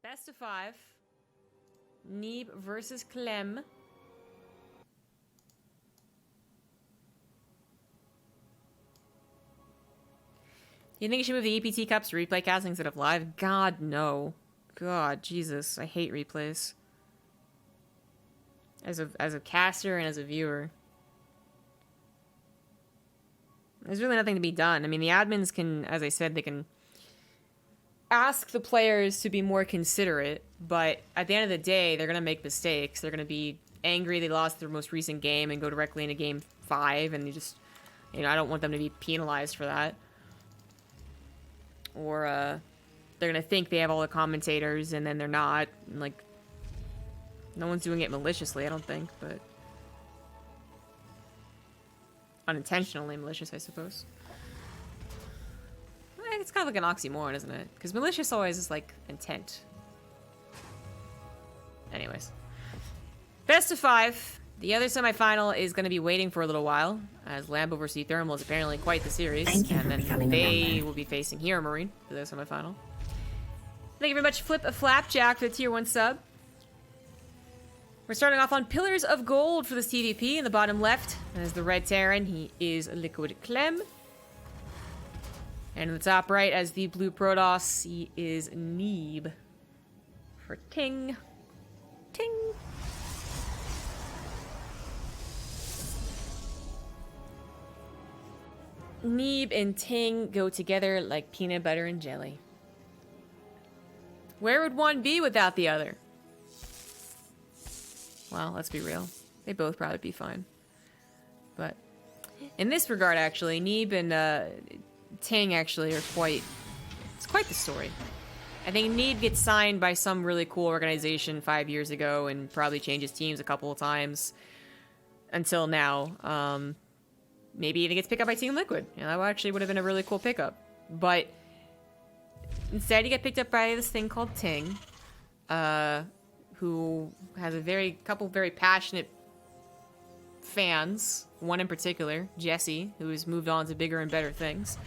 Best of 5. Neeb versus Clem. You think you should move the EPT Cups to replay casting instead of live? God, no. God, Jesus. I hate replays. As a caster and as a viewer. There's really nothing to be done. I mean, the admins can, as I said, they can ask the players to be more considerate, but at the end of the day, they're going to make mistakes. They're going to be angry they lost their most recent game and go directly into game 5, and you just, you know, I don't want them to be penalized for that. Or, they're going to think they have all the commentators, and then they're not. And, like, no one's doing it maliciously, I don't think, but unintentionally malicious, I suppose. It's kind of like an oxymoron, isn't it? Because malicious always is like intent. Anyways. Best of 5. The other semifinal is going to be waiting for a little while, as Lambo vs. Thermal is apparently quite the series. And then they will be facing Hero Marine for the semifinal. Thank you very much, Flip a Flapjack, for the tier 1 sub. We're starting off on Pillars of Gold for this TVP in the bottom left. As the red Terran, he is Liquid Clem. And in the top right, as the blue Protoss, he is Neeb. For Ting. Ting. Neeb and Ting go together like peanut butter and jelly. Where would one be without the other? Well, let's be real. They both probably be fine. But in this regard, actually, Neeb and Ting actually are it's quite the story. I think Neeb gets signed by some really cool organization 5 years ago and probably changes teams a couple of times until now. Maybe even gets picked up by Team Liquid. You know, that actually would have been a really cool pickup. But instead he got picked up by this thing called Ting, who has a couple very passionate fans. One in particular, Jesse, who has moved on to bigger and better things.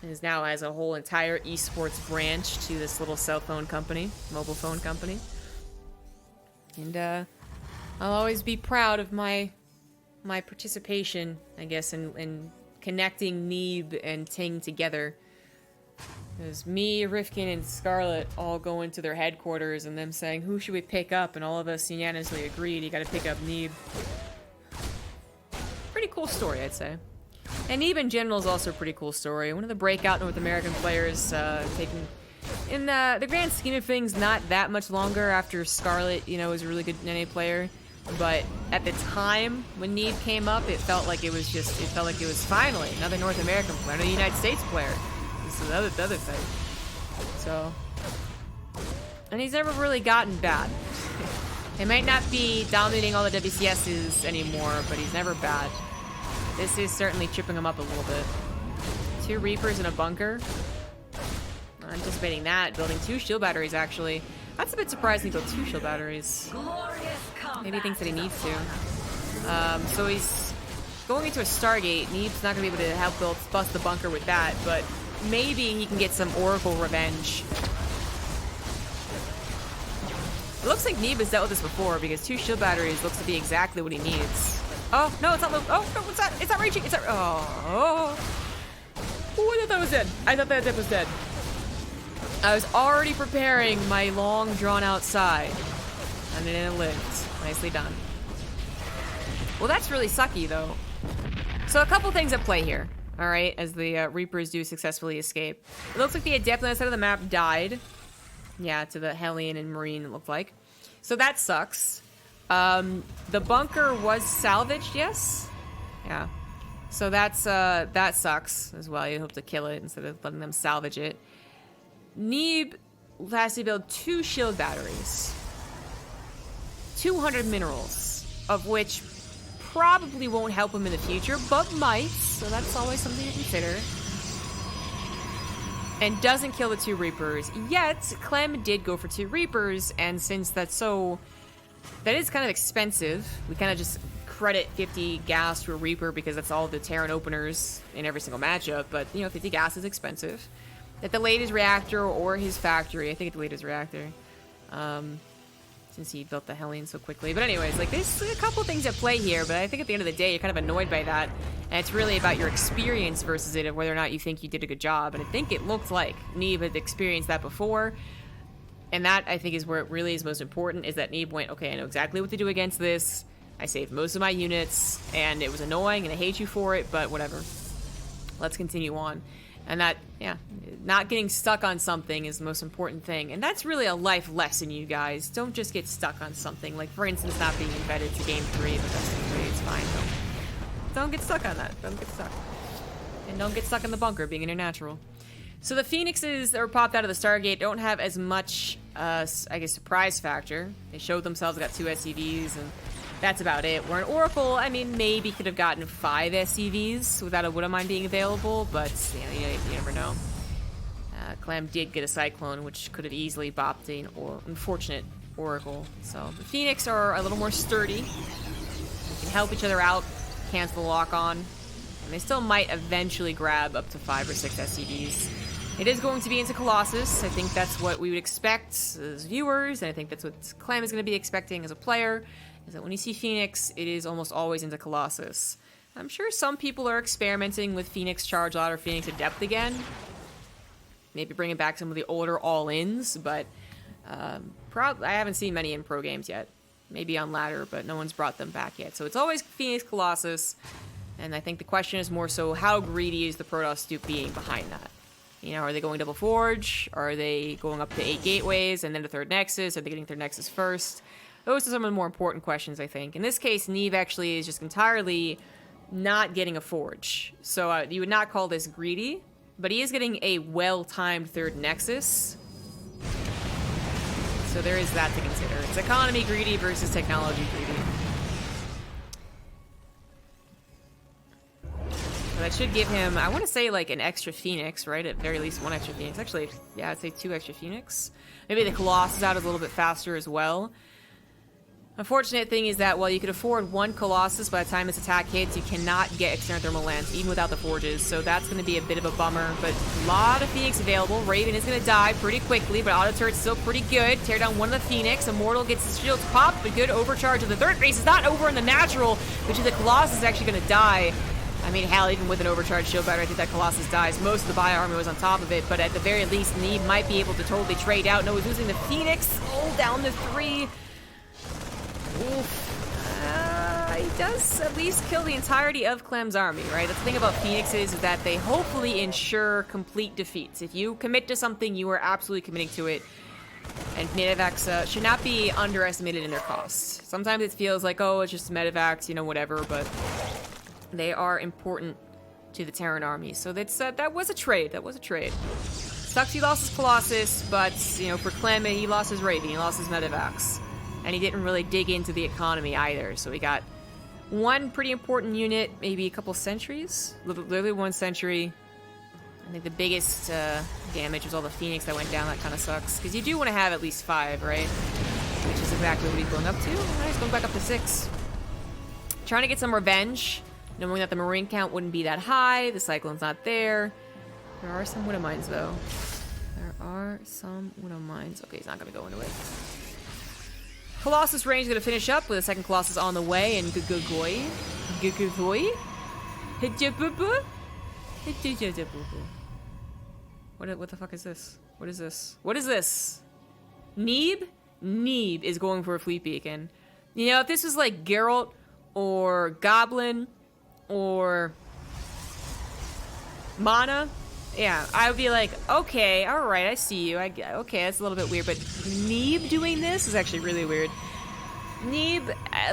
And is now has a whole entire esports branch to this little cell phone company, mobile phone company. And I'll always be proud of my participation, I guess, in connecting Neeb and Ting together. There's me, Rifkin, and Scarlet all go into their headquarters and them saying, who should we pick up? And all of us unanimously agreed, you gotta pick up Neeb. Pretty cool story, I'd say. And Neeb in general is also a pretty cool story. One of the breakout North American players, taking, in the grand scheme of things, not that much longer after Scarlet, you know, was a really good NA player. But at the time when Neeb came up, it felt like it was finally another North American player, another United States player. This is the other thing. So, and he's never really gotten bad. He might not be dominating all the WCSs anymore, but he's never bad. This is certainly chipping him up a little bit. 2 Reapers in a bunker. I'm anticipating that. Building 2 shield batteries, actually. That's a bit surprising to build 2 shield batteries. Maybe he thinks that he needs to. So he's going into a Stargate. Neeb's not going to be able to help bust the bunker with that, but maybe he can get some Oracle revenge. It looks like Neeb has dealt with this before, because 2 shield batteries looks to be exactly what he needs. Oh, no, it's not. Oh, no, what's that? It's not reaching. It's not. Oh. Oh, I thought that was dead. I thought that dead was dead. I was already preparing my long, drawn-out sigh. And then it lived. Nicely done. Well, that's really sucky, though. So a couple things at play here, all right, as the Reapers do successfully escape. It looks like the Adept on the side of the map died. Yeah, to the Hellion and Marine, it looked like. So that sucks. The bunker was salvaged, yes? Yeah. So that sucks as well. You hope to kill it instead of letting them salvage it. Neeb has to build 2 shield batteries. 200 minerals, of which probably won't help him in the future, but might, so that's always something to consider. And doesn't kill the 2 Reapers. Yet, Clem did go for 2 Reapers, and since that is kind of expensive, we kind of just credit 50 gas to a Reaper because that's all the Terran openers in every single matchup, but, you know, 50 gas is expensive. At the latest reactor or his factory, I think at the latest reactor, since he built the Hellion so quickly. But anyways, like, there's a couple things at play here, but I think at the end of the day, you're kind of annoyed by that. And it's really about your experience versus it, of whether or not you think you did a good job. And I think it looked like Neeb had experienced that before. And that, I think, is where it really is most important, is that Neeb went, okay, I know exactly what to do against this. I saved most of my units, and it was annoying, and I hate you for it, but whatever. Let's continue on. And that, yeah, not getting stuck on something is the most important thing. And that's really a life lesson, you guys. Don't just get stuck on something. Like, for instance, not being embedded to game 3, but that's game 3, it's fine. Don't get stuck on that. Don't get stuck. And don't get stuck in the bunker being international. So the Phoenixes that were popped out of the Stargate don't have as much, I guess, surprise factor. They showed themselves, got 2 SCVs, and that's about it. Where an Oracle, I mean, maybe could have gotten 5 SCVs without a Wood of Mine being available, but you know, you never know. Clem did get a Cyclone, which could have easily bopped an unfortunate Oracle. So the Phoenix are a little more sturdy. They can help each other out, cancel the lock-on, and they still might eventually grab up to 5 or 6 SCVs. It is going to be into Colossus. I think that's what we would expect as viewers, and I think that's what Clem is going to be expecting as a player, is that when you see Phoenix, it is almost always into Colossus. I'm sure some people are experimenting with Phoenix Charge Lot or Phoenix Adept again. Maybe bringing back some of the older all-ins, but I haven't seen many in pro games yet. Maybe on ladder, but no one's brought them back yet. So it's always Phoenix Colossus, and I think the question is more so, how greedy is the Protoss Duke being behind that? You know, are they going double forge? Are they going up to 8 gateways and then a 3rd Nexus? Are they getting 3rd Nexus first? Those are some of the more important questions, I think. In this case, Neeb actually is just entirely not getting a forge. So you would not call this greedy, but he is getting a well-timed 3rd Nexus. So there is that to consider. It's economy greedy versus technology greedy. So that should give him, I want to say, like, an extra Phoenix, right? At very least 1 extra Phoenix. Actually, yeah, I'd say 2 extra Phoenix. Maybe the Colossus out is a little bit faster as well. Unfortunate thing is that while you could afford 1 Colossus by the time its attack hits, you cannot get external thermal lance, even without the forges, so that's going to be a bit of a bummer, but a lot of Phoenix available. Raven is going to die pretty quickly, but auto turret's still pretty good. Tear down 1 of the Phoenix. Immortal gets his shields popped, but good overcharge of the 3rd base. Is not over in the natural, which is the Colossus is actually going to die. I mean, hell, even with an overcharged shield battery, I think that Colossus dies. Most of the bio army was on top of it, but at the very least, Neeb might be able to totally trade out. No, he's losing the Phoenix. Oh, down to 3. Oof. He does at least kill the entirety of Clem's army, right? That's the thing about Phoenixes is that they hopefully ensure complete defeats. If you commit to something, you are absolutely committing to it. And Medivacs should not be underestimated in their costs. Sometimes it feels like, oh, it's just Medivacs, you know, whatever, but they are important to the Terran army. So that's that was a trade. That was a trade. Sucks he lost his Colossus, but, you know, for Clem, he lost his Raven, he lost his Medivacs. And he didn't really dig into the economy either, so he got 1 pretty important unit, maybe a couple sentries, literally 1 sentry. I think the biggest damage was all the Phoenix that went down. That kind of sucks, because you do want to have at least 5, right? Which is exactly what he's going up to. Alright, he's going back up to 6. Trying to get some revenge, knowing that the Marine count wouldn't be that high, the Cyclone's not there. There are some Widow Mines, though. There are some Widow Mines. Okay, he's not going to go into it. Colossus range is going to finish up with a 2nd Colossus on the way, and Gugugoi. What the fuck is this? What is this? What is this? Neeb? Neeb is going for a Fleet Beacon. You know, if this was like Geralt or Goblin or Mana, yeah, I would be like, okay, all right, I see you. Okay, that's a little bit weird, but Neeb doing this is actually really weird. Neeb,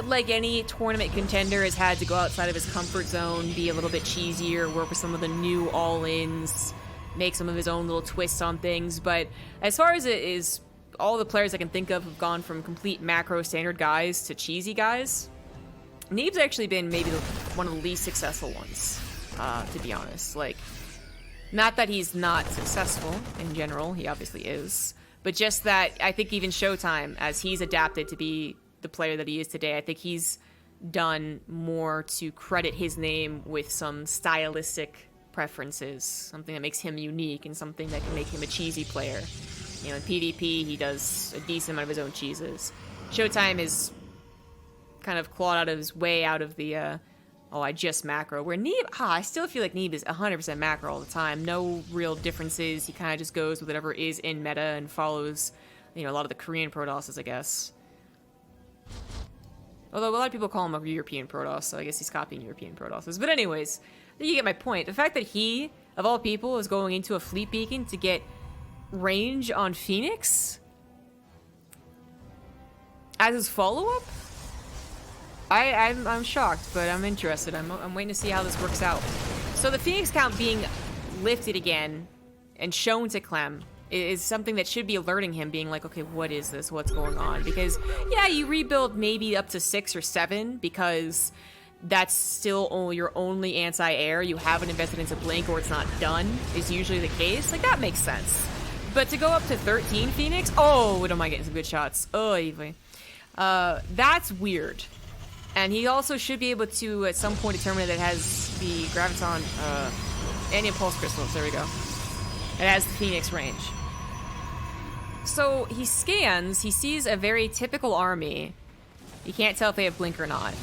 like any tournament contender, has had to go outside of his comfort zone, be a little bit cheesier, work with some of the new all-ins, make some of his own little twists on things, but as far as it is, all the players I can think of have gone from complete macro standard guys to cheesy guys. Neeb's actually been maybe one of the least successful ones, to be honest. Like, not that he's not successful in general, he obviously is, but just that I think even Showtime, as he's adapted to be the player that he is today, I think he's done more to credit his name with some stylistic preferences, something that makes him unique and something that can make him a cheesy player. You know, in PvP, he does a decent amount of his own cheeses. Showtime is kind of clawed out of his way out of the, oh, I just macro. Where Neeb, I still feel like Neeb is 100% macro all the time. No real differences. He kind of just goes with whatever is in meta and follows, you know, a lot of the Korean Protosses, I guess. Although a lot of people call him a European Protoss, so I guess he's copying European Protosses. But anyways, you get my point. The fact that he, of all people, is going into a fleet beacon to get range on Phoenix as his follow-up? I'm shocked, but I'm interested. I'm waiting to see how this works out. So the Phoenix count being lifted again and shown to Clem is something that should be alerting him, being like, okay, what is this? What's going on? Because, yeah, you rebuild maybe up to 6 or 7 because that's still only your only anti-air. You haven't invested into Blink or it's not done is usually the case. Like, that makes sense. But to go up to 13 Phoenix, oh, what am I getting some good shots? Oh, even. That's weird. And he also should be able to, at some point, determine that it has the Graviton, and Impulse Crystals. There we go. It has the Phoenix range. So he scans, he sees a very typical army. He can't tell if they have Blink or not.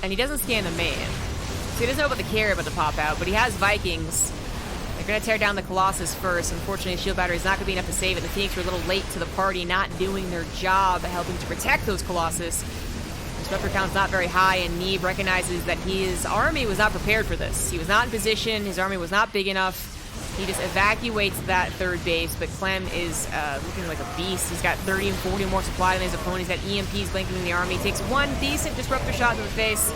And he doesn't scan the main. So he doesn't know about the carry about to pop out, but he has Vikings. They're going to tear down the Colossus first. Unfortunately, Shield Battery is not going to be enough to save it. The Phoenix were a little late to the party, not doing their job, helping to protect those Colossus. Disruptor count's not very high, and Neeb recognizes that his army was not prepared for this. He was not in position, his army was not big enough. He just evacuates that third base, but Clem is looking like a beast. He's got 30 and 40 more supply than his opponent. He's got EMPs blinking in the army. He takes one decent Disruptor shot to the face,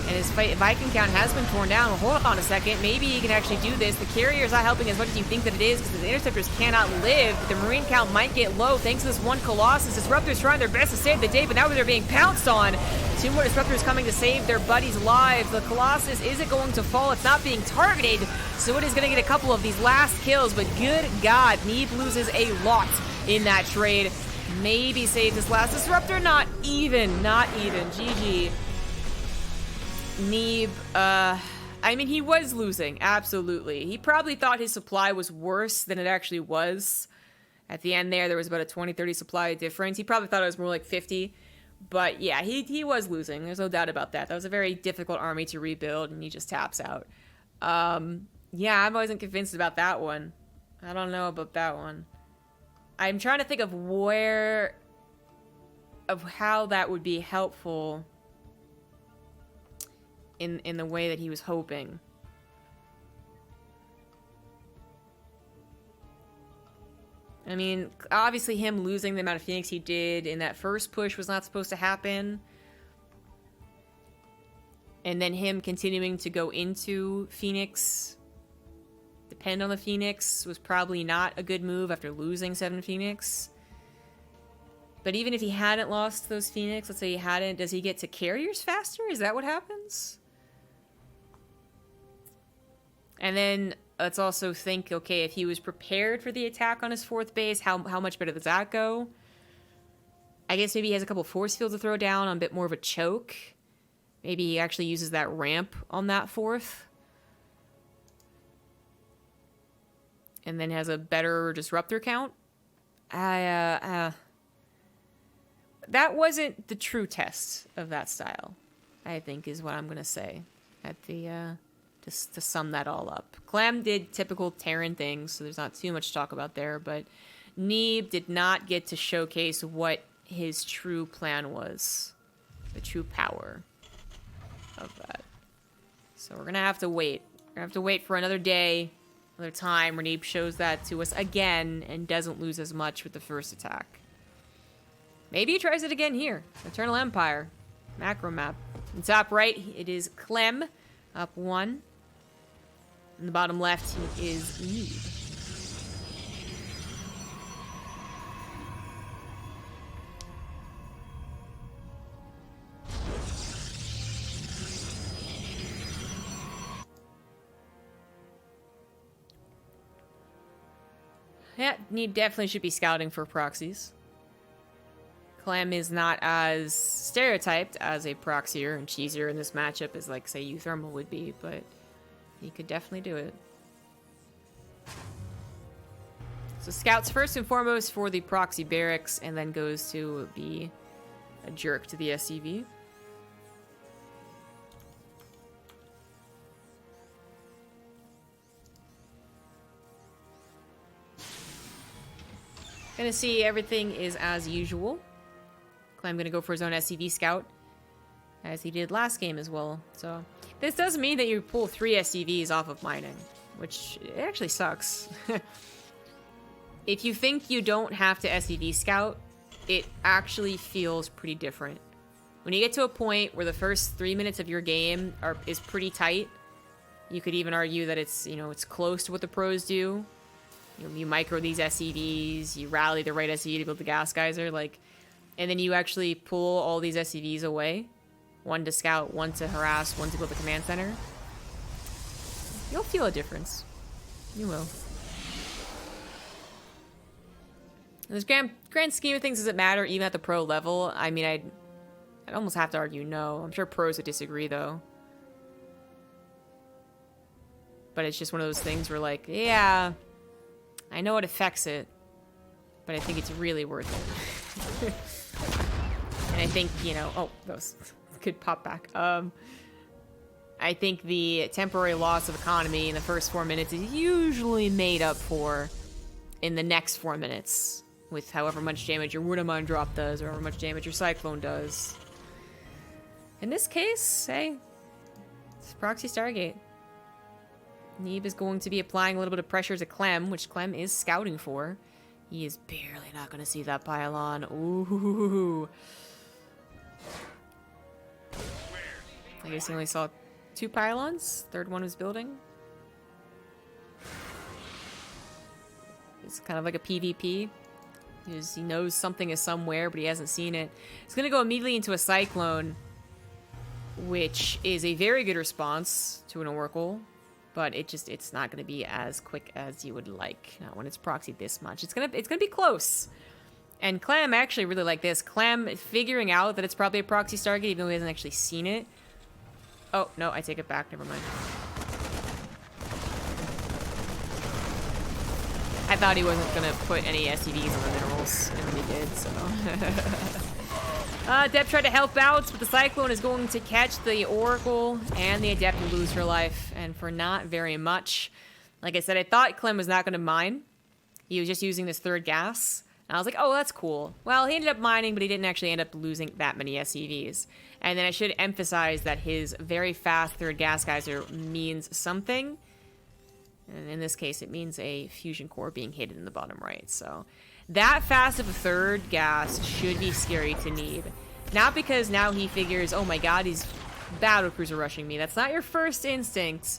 and his Viking count has been torn down. Well, hold on a second. Maybe he can actually do this. The carrier is not helping as much as you think that it is, because the Interceptors cannot live. The Marine count might get low thanks to this one Colossus. Disruptors trying their best to save the day, but now they're being pounced on. 2 more Disruptors coming to save their buddies' lives. The Colossus isn't going to fall. It's not being targeted, so it is going to get a couple of these last kills, but good God, Neeb loses a lot in that trade. Maybe save this last Disruptor. Not even. GG. Neeb, I mean, he was losing, absolutely. He probably thought his supply was worse than it actually was. At the end there was about a 20-30 supply difference. He probably thought it was more like 50. But yeah, he was losing. There's no doubt about that. That was a very difficult army to rebuild, and he just taps out. Yeah, I wasn't convinced about that one. I don't know about that one. I'm trying to think of how that would be helpful in the way that he was hoping. I mean, obviously him losing the amount of Phoenix he did in that first push was not supposed to happen. And then him continuing to go into Phoenix, depend on the Phoenix, was probably not a good move after losing 7 Phoenix. But even if he hadn't lost those Phoenix, let's say he hadn't, does he get to carriers faster? Is that what happens? And then let's also think, okay, if he was prepared for the attack on his 4th base, how much better does that go? I guess maybe he has a couple force fields to throw down on a bit more of a choke. Maybe he actually uses that ramp on that 4th. And then has a better disruptor count. That wasn't the true test of that style, I think, is what I'm going to say at the... to sum that all up. Clem did typical Terran things, so there's not too much to talk about there, but Neeb did not get to showcase what his true plan was. The true power of that. So we're gonna have to wait. We're gonna have to wait for another day, another time where Neeb shows that to us again and doesn't lose as much with the first attack. Maybe he tries it again here. Eternal Empire. Macro map. In top right, it is Clem, up 1. In the bottom left is Neeb. Yeah, Neeb definitely should be scouting for proxies. Clem is not as stereotyped as a proxier and cheesier in this matchup as, like, say, Euthermal would be, but he could definitely do it. So scouts first and foremost for the proxy barracks, and then goes to be a jerk to the SCV. Gonna see everything is as usual. Clem gonna go for his own SCV scout, as he did last game as well. So this does mean that you pull 3 SCVs off of mining, which it actually sucks. If you think you don't have to SCV scout, it actually feels pretty different. When you get to a point where the first 3 minutes of your game is pretty tight, you could even argue that it's, you know, it's close to what the pros do. You micro these SCVs, you rally the right SCV to build the gas geyser, like, and then you actually pull all these SCVs away. One to scout, one to harass, one to build the command center. You'll feel a difference. You will. In this grand scheme of things, does it matter even at the pro level? I mean, I'd almost have to argue no. I'm sure pros would disagree, though. But it's just one of those things where, like, yeah, I know it affects it, but I think it's really worth it. And I think, you know, oh, those could pop back. I think the temporary loss of economy in the first 4 minutes is usually made up for in the next 4 minutes, with however much damage your Word of Mine drop does, or however much damage your Cyclone does. In this case, hey, it's Proxy Stargate. Neeb is going to be applying a little bit of pressure to Clem, which Clem is scouting for. He is barely not going to see that pylon. Ooh. I guess he only saw 2 pylons. Third one was building. It's kind of like a PvP. He knows something is somewhere, but he hasn't seen it. He's going to go immediately into a Cyclone, which is a very good response to an Oracle. But it's not going to be as quick as you would like. Not when it's proxied this much. It's gonna be close. And Clem, I actually really like this. Clem figuring out that it's probably a proxy Stargate, even though he hasn't actually seen it. Oh, no, I take it back. Never mind. I thought he wasn't going to put any SCVs on the minerals, and then he did, so... Adept tried to help out, but the Cyclone is going to catch the Oracle, and the Adept will lose her life, and for not very much. Like I said, I thought Clem was not going to mine. He was just using this third gas, and I was like, oh, that's cool. Well, he ended up mining, but he didn't actually end up losing that many SCVs. And then I should emphasize that his very fast third gas geyser means something. And in this case, it means a fusion core being hidden in the bottom right, so... That fast of a third gas should be scary to Neeb. Not because now he figures, oh my god, he's battlecruiser rushing me. That's not your first instinct.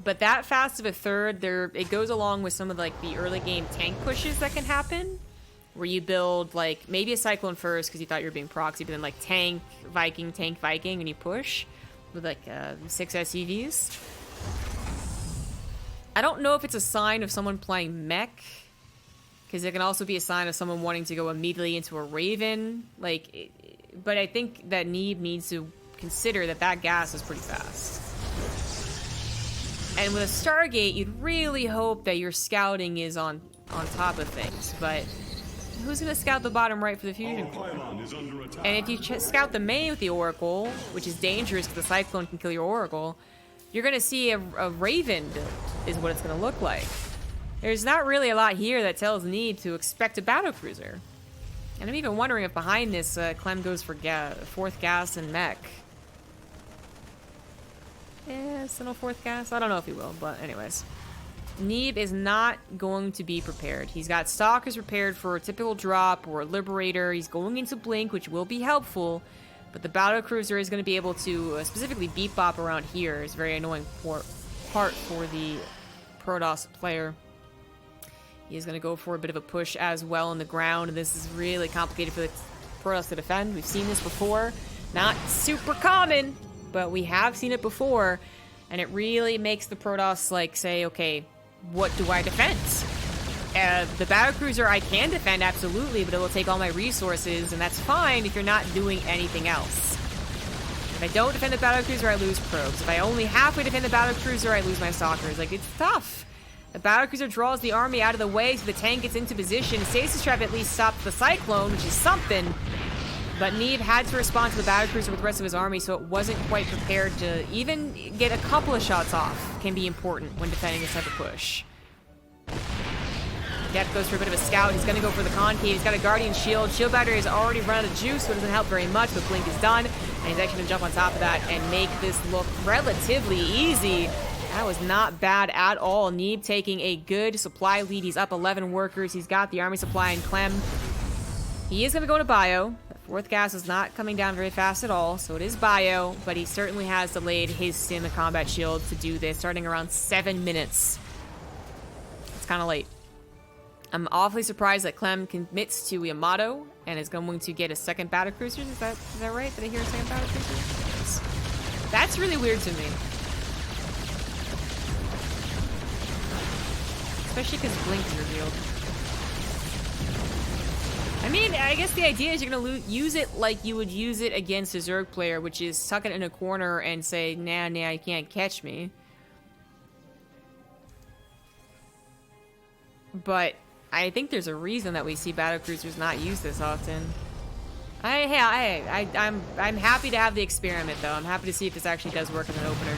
But that fast of a third, it goes along with some of like the early game tank pushes that can happen. Where you build like maybe a Cyclone first because you thought you were being proxy, but then like tank, Viking, and you push with like 6 SCVs. I don't know if it's a sign of someone playing mech. Because it can also be a sign of someone wanting to go immediately into a Raven. But I think that Neeb needs to consider that gas is pretty fast. And with a Stargate, you'd really hope that your scouting is on top of things. But who's going to scout the bottom right for the fusion core? And if you scout the main with the Oracle, which is dangerous because the Cyclone can kill your Oracle, you're going to see a Raven build, is what it's going to look like. There's not really a lot here that tells Neeb to expect a battlecruiser. And I'm even wondering if behind this, Clem goes for fourth gas and mech. Yeah, still no fourth gas? I don't know if he will, but anyways. Neeb is not going to be prepared. He's got Stalkers prepared for a typical drop or a Liberator. He's going into Blink, which will be helpful. But the battlecruiser is going to be able to specifically beat bop around here. It's a very annoying part for the Protoss player. He's going to go for a bit of a push as well on the ground, and this is really complicated for the Protoss to defend. We've seen this before. Not super common, but we have seen it before, and it really makes the Protoss, like, say, okay, what do I defend? The battlecruiser I can defend, absolutely, but it will take all my resources, and that's fine if you're not doing anything else. If I don't defend the battlecruiser, I lose probes. If I only halfway defend the battlecruiser, I lose my stalkers. Like, it's tough. The battlecruiser draws the army out of the way so the tank gets into position. Stasis Trap at least stopped the Cyclone, which is something. But Neeb had to respond to the battlecruiser with the rest of his army, so it wasn't quite prepared to even get a couple of shots off. Can be important when defending this type of push. Death goes for a bit of a scout. He's going to go for the concave. He's got a Guardian Shield. Shield Battery has already run out of juice, so it doesn't help very much, but Blink is done. And he's actually going to jump on top of that and make this look relatively easy. That was not bad at all. Neeb taking a good supply lead. He's up 11 workers. He's got the army supply and Clem. He is going to go to bio. The fourth gas is not coming down very fast at all, so it is bio, but he certainly has delayed his Sim and Combat Shield to do this, starting around 7 minutes. It's kind of late. I'm awfully surprised that Clem commits to Yamato and is going to get a second battlecruiser. Is that right? Did I hear a second battlecruiser? Yes. That's really weird to me. Especially because Blink is revealed. I mean, I guess the idea is you're going to use it like you would use it against a Zerg player, which is tuck it in a corner and say, nah, you can't catch me. But I think there's a reason that we see battlecruisers not use this often. I'm happy to have the experiment, though. I'm happy to see if this actually does work as an opener.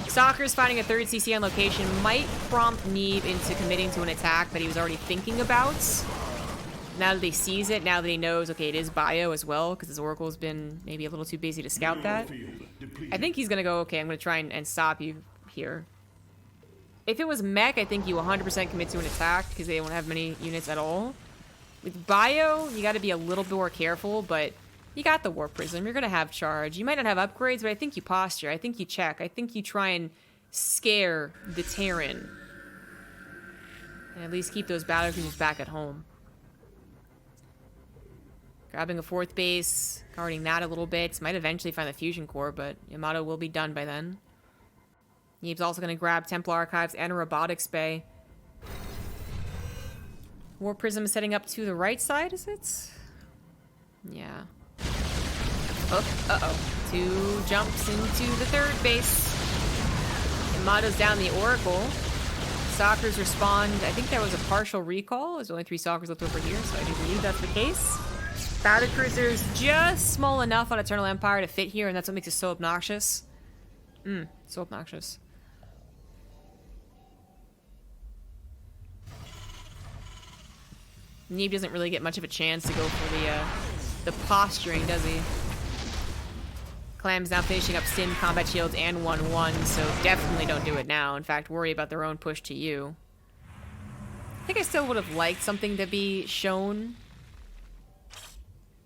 Stalker's finding a third CC on location might prompt Neeb into committing to an attack that he was already thinking about. Now that he sees it, now that he knows, okay, it is bio as well, because his Oracle's been maybe a little too busy to scout that. I think he's going to go, okay, I'm going to try and stop you here. If it was mech, I think you 100% commit to an attack, because they won't have many units at all. With bio, you got to be a little bit more careful, but you got the Warp Prism. You're going to have charge. You might not have upgrades, but I think you posture. I think you check. I think you try and scare the Terran. And at least keep those battlecruisers back at home. Grabbing a fourth base, guarding that a little bit. Might eventually find the fusion core, but Yamato will be done by then. Neeb's also going to grab Templar Archives and a robotics bay. War Prism is setting up to the right side, is it? Yeah. Oh, uh-oh. 2 jumps into the third base. Yamato's down the Oracle. Stalkers respond. I think there was a partial recall. There's only 3 Stalkers left over here, so I do believe that's the case. Battlecruiser's just small enough on Eternal Empire to fit here, and that's what makes it so obnoxious. So obnoxious. Neeb doesn't really get much of a chance to go for the posturing, does he? Clem's now finishing up Sim, Combat Shields, and 1-1, so definitely don't do it now. In fact, worry about their own push to you. I think I still would have liked something to be shown,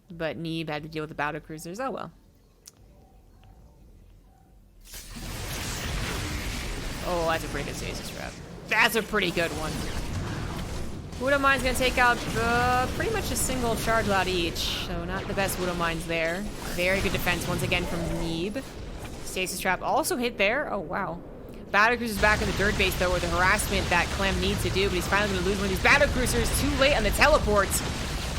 but Neeb had to deal with the battlecruisers. Oh well. Oh, that's a pretty good stasis trap. That's a pretty good one. Widow Mine's gonna take out pretty much a single charge lot each, so not the best Widow Mines there. Very good defense once again from Neeb. Stasis trap also hit there. Oh wow. Battlecruiser's back in the third base though, with the harassment that Clem needs to do, but he's finally gonna lose one of these battlecruisers too late on the teleports.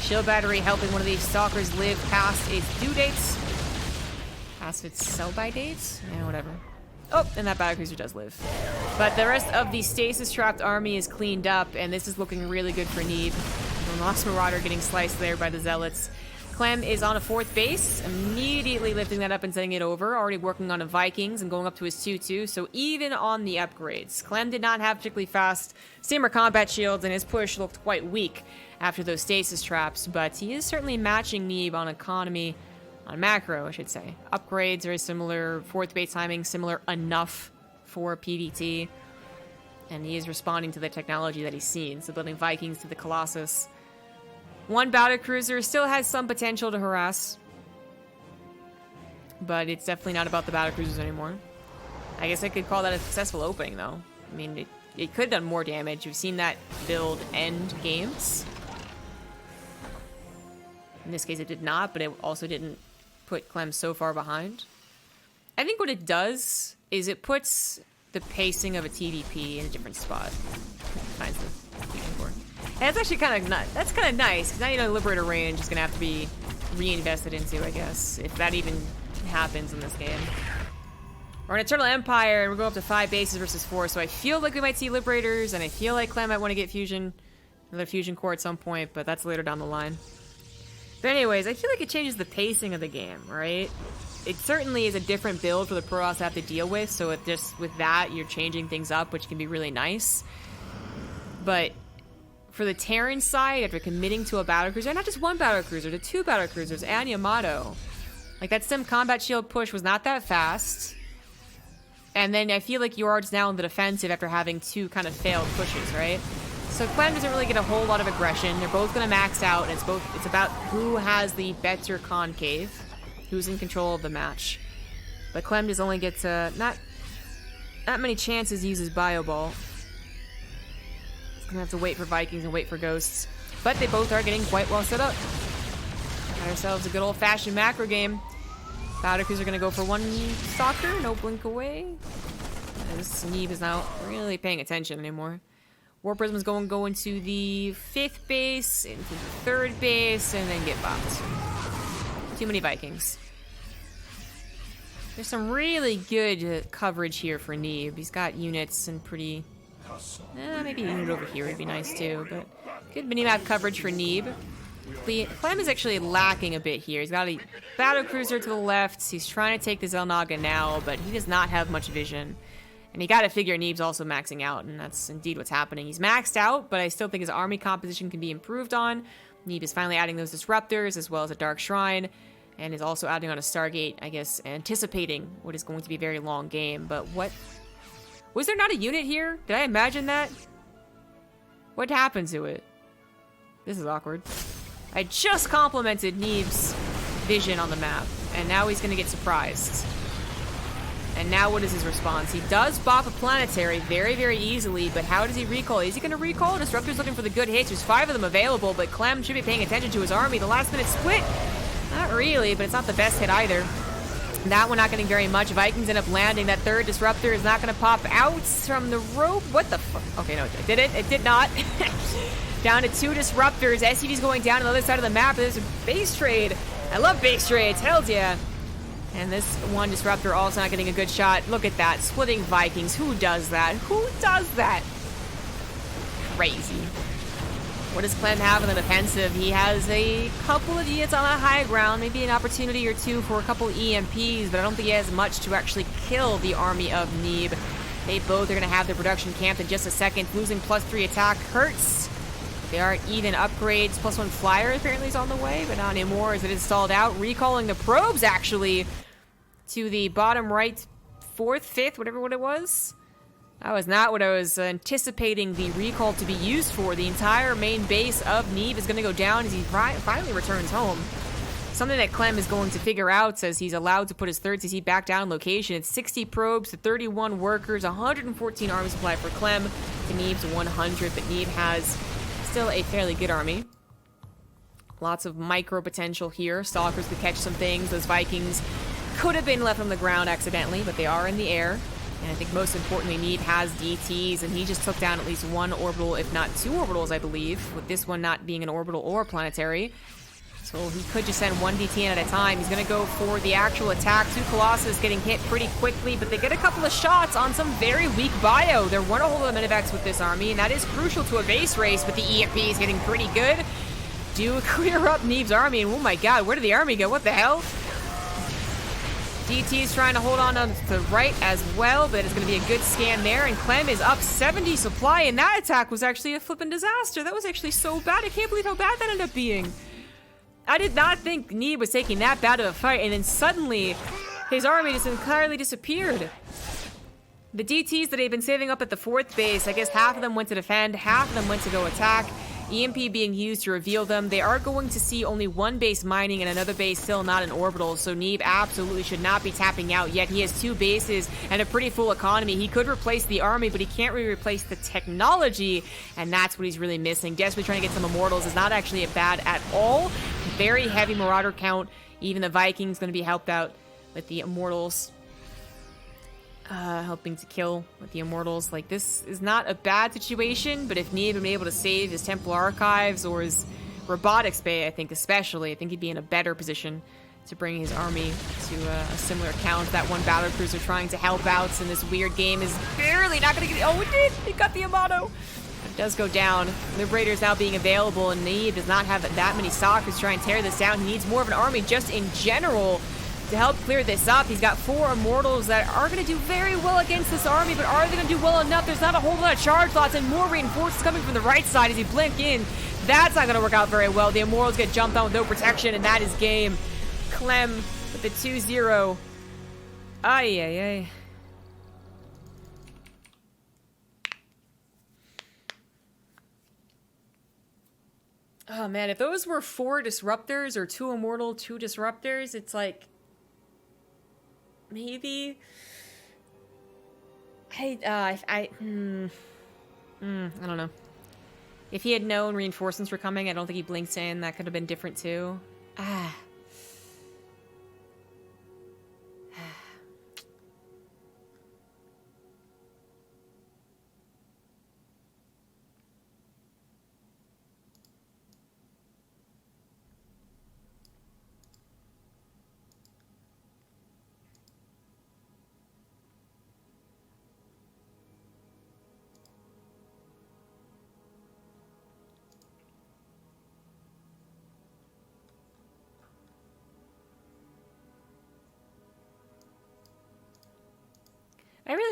Shield battery helping one of these stalkers live past its due dates. Past its sell-by dates? Yeah, whatever. Oh, and that battlecruiser does live. But the rest of the stasis-trapped army is cleaned up, and this is looking really good for Neeb. The Lost Marauder getting sliced there by the Zealots. Clem is on a fourth base, immediately lifting that up and sending it over, already working on a Vikings and going up to his 2-2, so even on the upgrades. Clem did not have particularly fast Simmer combat shields, and his push looked quite weak after those stasis traps, but he is certainly matching Neeb on economy, on macro, I should say. Upgrades very similar, fourth base timing similar enough for PvT, and he is responding to the technology that he's seen, so building Vikings to the Colossus. One battlecruiser still has some potential to harass, but it's definitely not about the battlecruisers anymore. I guess I could call that a successful opening, though. I mean, it could have done more damage. We've seen that build end games. In this case, it did not, but it also didn't put Clem so far behind. I think what it does is it puts the pacing of a TDP in a different spot. Finds the fusion core. And that's actually kind of that's kind of nice, because now you know Liberator range is going to have to be reinvested into, I guess, if that even happens in this game. We're an Eternal Empire, and we're going up to 5 bases versus 4, so I feel like we might see Liberators, and I feel like Clem might want to get Fusion, another Fusion core at some point, but that's later down the line. But anyways, I feel like it changes the pacing of the game, right? It certainly is a different build for the Protoss to have to deal with, so it just with that, you're changing things up, which can be really nice. But for the Terran side, after committing to a battlecruiser, not just one battlecruiser, to 2 battlecruisers and Yamato, like that Sim Combat Shield push was not that fast. And then I feel like you are just now in the defensive after having 2 kind of failed pushes, right? So Clem doesn't really get a whole lot of aggression. They're both going to max out, and it's about who has the better concave, who's in control of the match. But Clem just only gets not many chances to use his Bio Ball. He's going to have to wait for Vikings and wait for Ghosts. But they both are getting quite well set up. Got ourselves a good old-fashioned macro game. Battlecruiser are going to go for 1 Stalker, no blink away. As Neeb is not really paying attention anymore. War Prism is going to go into the 5th base, into the 3rd base, and then get bopped. Too many Vikings. There's some really good coverage here for Neeb. He's got units and pretty... maybe a unit over here would be nice too, but good minimap coverage for Neeb. Clem is actually lacking a bit here. He's got a battlecruiser to the left. He's trying to take the Zelnaga now, but he does not have much vision. And you gotta figure Neeb's also maxing out, and that's indeed what's happening. He's maxed out, but I still think his army composition can be improved on. Neeb is finally adding those Disruptors, as well as a Dark Shrine, and is also adding on a Stargate, I guess, anticipating what is going to be a very long game. But what... Was there not a unit here? Did I imagine that? What happened to it? This is awkward. I just complimented Neeb's vision on the map, and now he's gonna get surprised. And now what is his response? He does bop a planetary very, very easily, but how does he recall? Is he gonna recall? Disruptor's looking for the good hits. There's 5 of them available, but Clem should be paying attention to his army. The last minute split? Not really, but it's not the best hit either. That one not getting very much. Vikings end up landing. That 3rd Disruptor is not gonna pop out from the rope. What the fuck? Okay, no, it did it. It did not. Down to 2 Disruptors. SCV's going down on the other side of the map. There's a base trade. I love base trades. Hells yeah. And this 1 Disruptor also not getting a good shot. Look at that. Splitting Vikings. Who does that? Who does that? Crazy. What does Clem have in the defensive? He has a couple of units on the high ground. Maybe an opportunity or 2 for a couple EMPs. But I don't think he has much to actually kill the army of Neeb. They both are going to have their production camped in just a second. Losing +3 attack hurts. They aren't even upgrades. +1 flyer apparently is on the way, but not anymore as it is stalled out. Recalling the probes, actually, to the bottom right, 4th, 5th, whatever what it was. That was not what I was anticipating the recall to be used for. The entire main base of Neeb is going to go down as he finally returns home. Something that Clem is going to figure out as he's allowed to put his 3rd CC back down location. It's 60 probes to 31 workers, 114 army supply for Clem to Neeb's 100, but Neeb has still a fairly good army. Lots of micro potential here. Stalkers could catch some things. Those Vikings could have been left on the ground accidentally, but they are in the air. And I think most importantly, Neeb has DTs, and he just took down at least 1 orbital, if not 2 orbitals, I believe, with this one not being an orbital or a planetary. So he could just send 1 DT in at a time. He's going to go for the actual attack. 2 Colossus getting hit pretty quickly, but they get a couple of shots on some very weak bio. They're one a hold of the Minivex with this army, and that is crucial to a base race, but the EMP is getting pretty good. Do clear up Neeb's army, and oh my god, where did the army go? What the hell? DT's trying to hold on to the right as well, but it's going to be a good scan there, and Clem is up 70 supply, and that attack was actually a flippin' disaster. That was actually so bad. I can't believe how bad that ended up being. I did not think Neeb was taking that bad of a fight, and then suddenly his army just entirely disappeared. The DTs that they've been saving up at the 4th base, I guess half of them went to defend, half of them went to go attack. EMP being used to reveal them. They are going to see only 1 base mining and another base still not in orbital, so Neeb absolutely should not be tapping out yet. He has 2 bases and a pretty full economy. He could replace the army, but he can't really replace the technology, and that's what he's really missing. Desperately trying to get some Immortals is not actually bad at all. Very heavy Marauder count. Even the Vikings going to be helped out with the Immortals. Helping to kill with the Immortals. Like, this is not a bad situation, but if Neeb had been able to save his Templar Archives or his Robotics Bay, I think especially, I think he'd be in a better position to bring his army to a similar count. That one battle cruiser trying to help out in this weird game is barely not going to get... Oh, it did! It got the Amato! It does go down. Liberator's now being available, and Neeb does not have that many stalkers to try and tear this down. He needs more of an army just in general to help clear this up. He's got 4 Immortals that are going to do very well against this army, but are they going to do well enough? There's not a whole lot of charge lots, and more reinforcements coming from the right side as he blink in. That's not going to work out very well. The Immortals get jumped on with no protection, and that is game. Clem with the 2-0. Ay, ay, ay. Oh, man, if those were 4 Disruptors or 2 Immortal, 2 Disruptors, it's like... Maybe... I don't know. If he had known reinforcements were coming, I don't think he blinked in. That could have been different, too. Ah.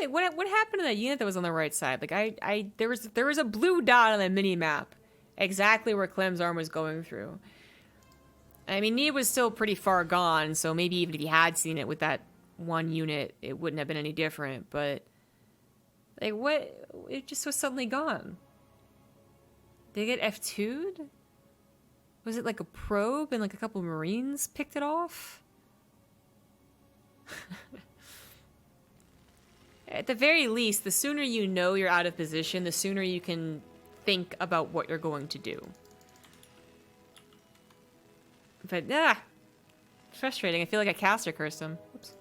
What happened to that unit that was on the right side? Like there was a blue dot on the mini map, exactly where Clem's arm was going through. I mean, Neeb was still pretty far gone, so maybe even if he had seen it with that one unit, it wouldn't have been any different. But like, what? It just was suddenly gone. Did it get F2'd? Was it like a probe and like a couple Marines picked it off? At the very least, the sooner you know you're out of position, the sooner you can think about what you're going to do. But, frustrating. I feel like I caster cursed him. Oops.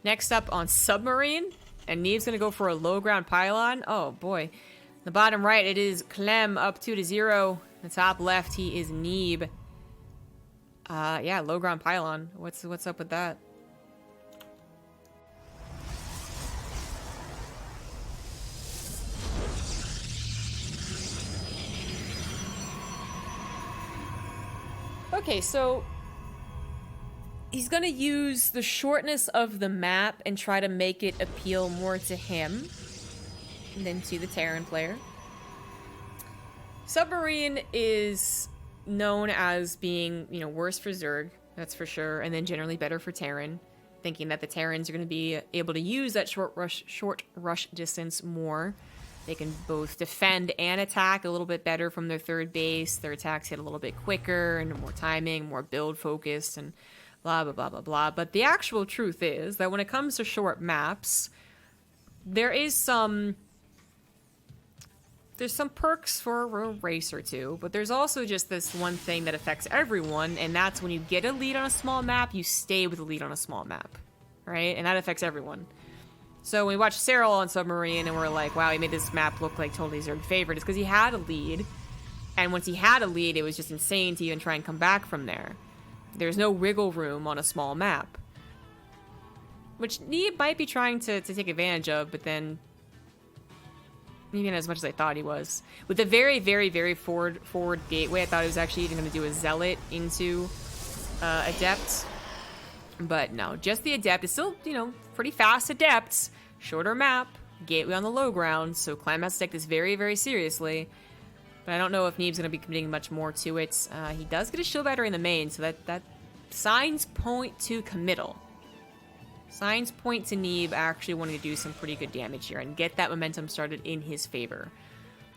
Next up on Submarine, and Neeb's gonna go for a low ground pylon. Oh, boy. The bottom right, it is Clem up 2-0. The top left, he is Neeb. Yeah, low ground pylon. What's up with that? Okay, so he's gonna use the shortness of the map and try to make it appeal more to him than to the Terran player. Submarine is known as being, you know, worse for Zerg, that's for sure, and then generally better for Terran, thinking that the Terrans are going to be able to use that short rush distance more. They can both defend and attack a little bit better from their third base. Their attacks hit a little bit quicker and more timing, more build focused, and blah, blah, blah, blah, blah. But the actual truth is that when it comes to short maps, there's some perks for a race or two, but there's also just this one thing that affects everyone, and that's when you get a lead on a small map, you stay with the lead on a small map, right? And that affects everyone. So when we watched Cyril on Submarine and we're like, wow, he made this map look like totally Zerg favorite, it's because he had a lead. And once he had a lead, it was just insane to even try and come back from there. There's no wiggle room on a small map. Which Neeb might be trying to take advantage of, but then maybe not as much as I thought he was. With the very, very, very forward gateway, I thought he was actually even going to do a Zealot into Adept. But no, just the Adept is still, you know, pretty fast Adepts. Shorter map, gateway on the low ground, so Clem has to take this very, very seriously. But I don't know if Neeb's going to be committing much more to it. He does get a shield battery in the main, so that signs point to committal. Signs point to Neeb actually wanting to do some pretty good damage here and get that momentum started in his favor.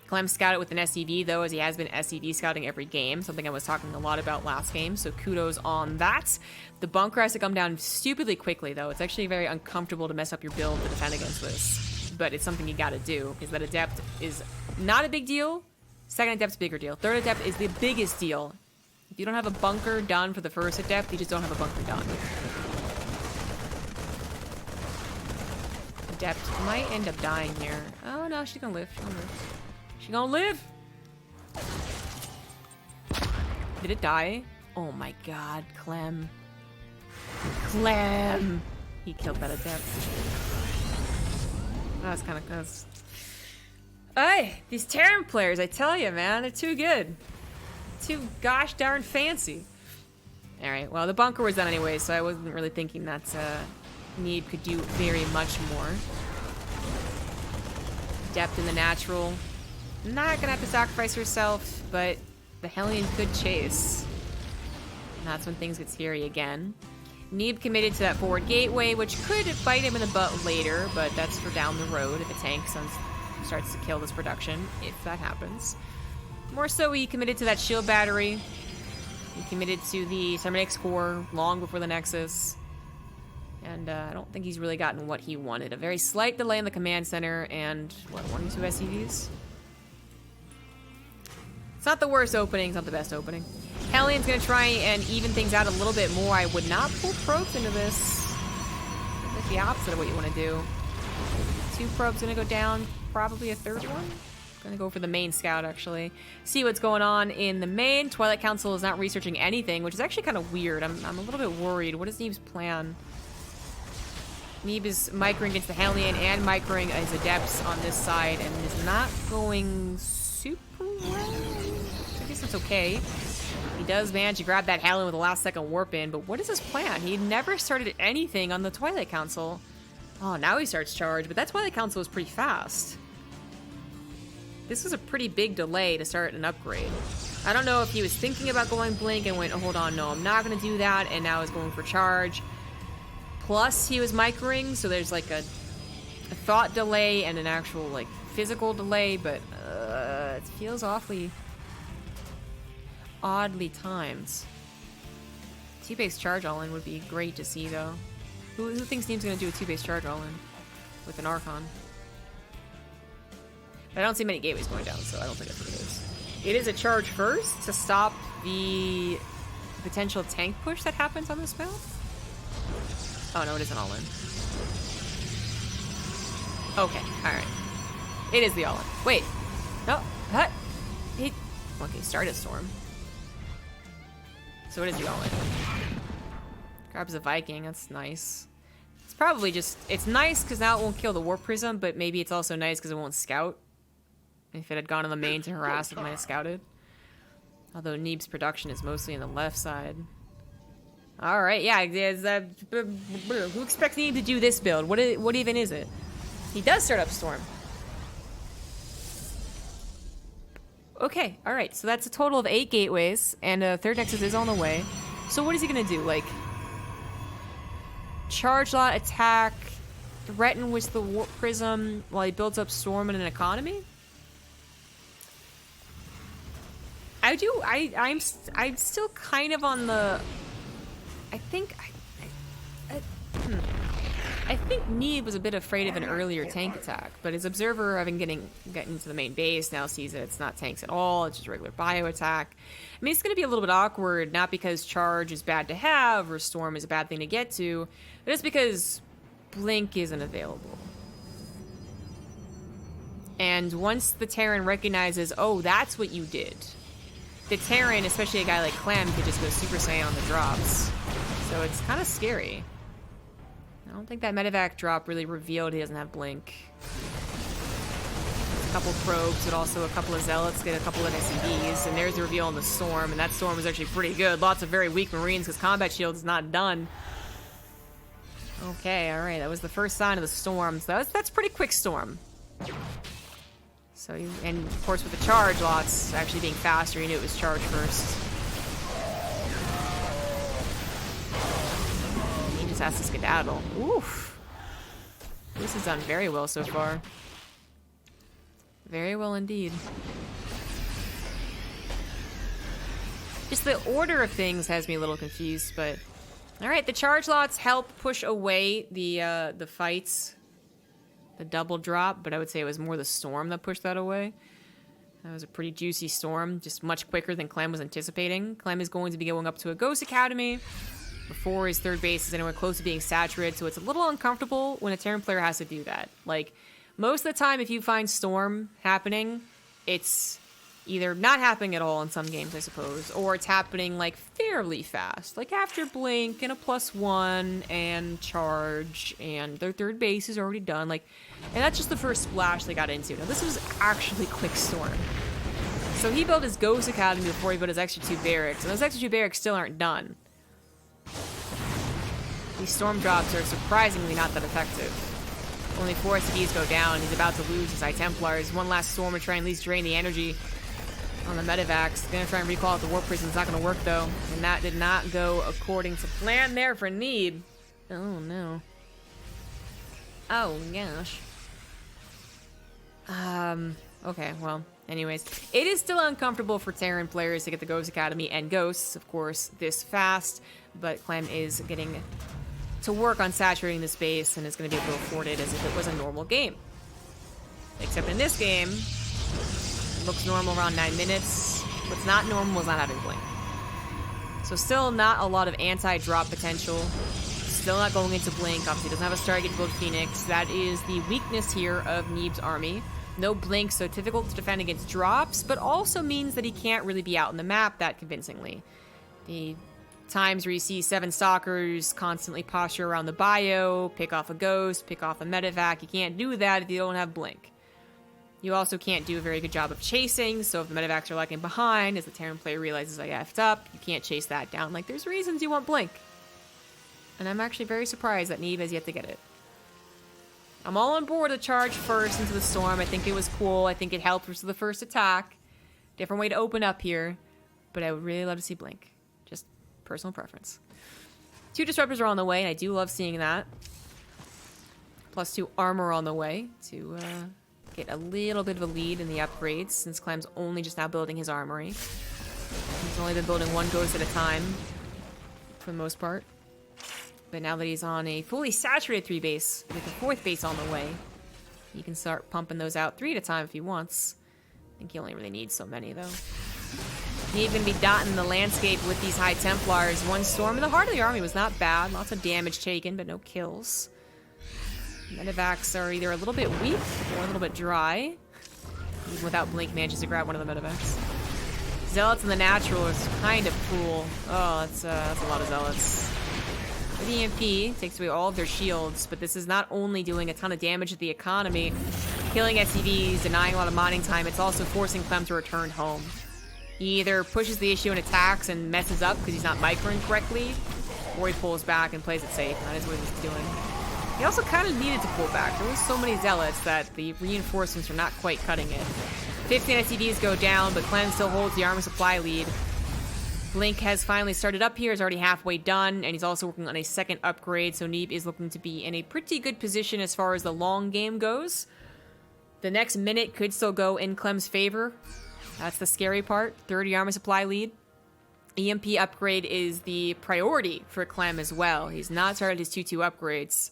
Clem scouted with an SCV, though, as he has been SCV scouting every game, something I was talking a lot about last game, so kudos on that. The bunker has to come down stupidly quickly, though. It's actually very uncomfortable to mess up your build to defend against this, but it's something you gotta do, because that Adept is not a big deal. Second Adept's bigger deal. Third Adept is the biggest deal. If you don't have a bunker done for the first Adept, you just don't have a bunker done. Adept might end up dying here. Oh no, she's gonna live. She gonna live. Did it die? Oh my god, Clem. Clem! He killed that adept. That was kind of close. Hey, these Terran players, I tell you, man, they're too good. Too gosh darn fancy. Alright, well, the bunker was done anyway, so I wasn't really thinking that Neeb could do very much more. Depth in the natural. Not gonna have to sacrifice herself, but the Hellion could chase. And that's when things get scary again. Neeb committed to that forward gateway, which could bite him in the butt later, but that's for down the road if a tank starts to kill this production, if that happens. More so, he committed to that shield battery. He committed to the Cybernetics core long before the Nexus. And I don't think he's really gotten what he wanted. A very slight delay in the command center and, what, 1 or 2 SCVs? It's not the worst opening, it's not the best opening. Hellion's gonna try and even things out a little bit more. I would not pull probes into this. Like the opposite of what you want to do. 2 probes gonna go down, probably a 3rd one. Gonna go for the main scout, actually. See what's going on in the main. Twilight Council is not researching anything, which is actually kind of weird. I'm a little bit worried. What is Neeb's plan? Neeb is microing against the Hellion and microing his adepts on this side and is not going super well. I guess it's okay. He does manage to grab that Hellion with a last second warp in, but what is his plan? He never started anything on the Twilight Council. Oh, now he starts charge, but that Twilight Council was pretty fast. This was a pretty big delay to start an upgrade. I don't know if he was thinking about going blink and went, oh, hold on, no, I'm not going to do that, and now is going for charge. Plus, he was microing, so there's like a thought delay and an actual like physical delay, but it feels oddly timed. 2-base charge all-in would be great to see, though. Who thinks Neeb's going to do a 2-base charge all-in with an Archon? But I don't see many gateways going down, so I don't think that's what it is. It is a charge first to stop the potential tank push that happens on this build. Oh no, it isn't all-in. Okay, alright. It is the all-in. Wait. No, what? Okay, started Storm. So it is the all-in. Grabs a Viking, that's nice. It's probably just, it's nice because now it won't kill the Warp Prism, but maybe it's also nice because it won't scout. If it had gone on the main to harass, it might have scouted. Although Neeb's production is mostly in the left side. Alright, yeah, who expects Neeb to do this build? What even is it? He does start up Storm. Okay, alright, so that's a total of 8 gateways, and a 3rd Nexus is on the way. So what is he gonna do? Like, charge lot, attack, threaten with the Warp Prism while he builds up Storm and an economy? I'm still kind of on the... I think Neeb was a bit afraid of an earlier tank attack, but his observer, having getting into the main base, now sees that it's not tanks at all, it's just regular bio attack. I mean, it's going to be a little bit awkward, not because charge is bad to have or storm is a bad thing to get to, but it's because blink isn't available. And once the Terran recognizes, oh, that's what you did, the Terran, especially a guy like Clem, could just go Super Saiyan on the drops. So it's kind of scary. I don't think that medevac drop really revealed he doesn't have blink. A couple probes, but also a couple of zealots get a couple of SCVs, and there's the reveal on the storm, and that storm is actually pretty good. Lots of very weak Marines because combat shield is not done. Okay, alright, that was the first sign of the storm. So that's pretty quick storm. So, and of course with the charge lots actually being faster, you knew it was charge first. He just has to skedaddle. Oof. This has done very well so far. Very well indeed. Just the order of things has me a little confused, but... Alright, the charge lots help push away the fights. The double drop, but I would say it was more the storm that pushed that away. That was a pretty juicy storm, just much quicker than Clem was anticipating. Clem is going to be going up to a Ghost Academy before his 3rd base is anywhere close to being saturated, so it's a little uncomfortable when a Terran player has to do that. Like, most of the time if you find storm happening, it's either not happening at all in some games, I suppose, or it's happening like fairly fast. Like after Blink and a +1 and Charge and their third base is already done. Like, and that's just the first splash they got into. Now this was actually Quick Storm. So he built his Ghost Academy before he built his extra 2 barracks, and those extra 2 barracks still aren't done. These storm drops are surprisingly not that effective. Only 4 SCVs go down. He's about to lose his High Templars. One last storm to try and at least drain the energy on the Medivacs. Gonna try and recall out the Warp Prison. It's not gonna work though. And that did not go according to plan there for Neeb. Oh no. Oh gosh. Okay, well, anyways. It is still uncomfortable for Terran players to get the Ghost Academy and Ghosts, of course, this fast. But Clem is getting to work on saturating the space and is going to be able to afford it as if it was a normal game. Except in this game, it looks normal around 9 minutes. What's not normal is not having Blink. So still not a lot of anti-drop potential. Still not going into Blink. Obviously doesn't have a Stargate to build Phoenix. That is the weakness here of Neeb's army. No Blink, so difficult to defend against drops, but also means that he can't really be out on the map that convincingly. The times where you see 7 Stalkers constantly posture around the bio, pick off a Ghost, pick off a Medivac, you can't do that if you don't have Blink. You also can't do a very good job of chasing, so if the Medivacs are lagging behind, as the Terran player realizes I effed up, you can't chase that down. Like, there's reasons you want Blink. And I'm actually very surprised that Neeb has yet to get it. I'm all on board to charge first into the storm. I think it was cool. I think it helped with the first attack. Different way to open up here. But I would really love to see Blink. Just personal preference. 2 disruptors are on the way, and I do love seeing that. +2 armor on the way to get a little bit of a lead in the upgrades, since Clem's only just now building his armory. He's only been building 1 Ghost at a time, for the most part. But now that he's on a fully saturated 3 base, with a 4th base on the way, he can start pumping those out 3 at a time if he wants. I think he only really needs so many, though. He's going to be dotting the landscape with these High Templars. 1 storm in the heart of the army was not bad. Lots of damage taken, but no kills. Medivacs are either a little bit weak or a little bit dry. Even without Blink, manages to grab one of the Medivacs. Zealots in the natural is kind of cruel. Oh, that's a lot of Zealots. With EMP, takes away all of their shields, but this is not only doing a ton of damage to the economy, killing SCVs, denying a lot of mining time, it's also forcing Clem to return home. He either pushes the issue and attacks and messes up because he's not microing correctly, or he pulls back and plays it safe, and that is what he's doing. He also kind of needed to pull back. There was so many Zealots that the reinforcements are not quite cutting it. 15 SCVs go down, but Clem still holds the armor supply lead. Blink has finally started up here, is already halfway done, and he's also working on a 2nd upgrade, so Neeb is looking to be in a pretty good position as far as the long game goes. The next minute could still go in Clem's favor. That's the scary part. 30 armor supply lead. EMP upgrade is the priority for Clem as well. He's not started his 2-2 upgrades.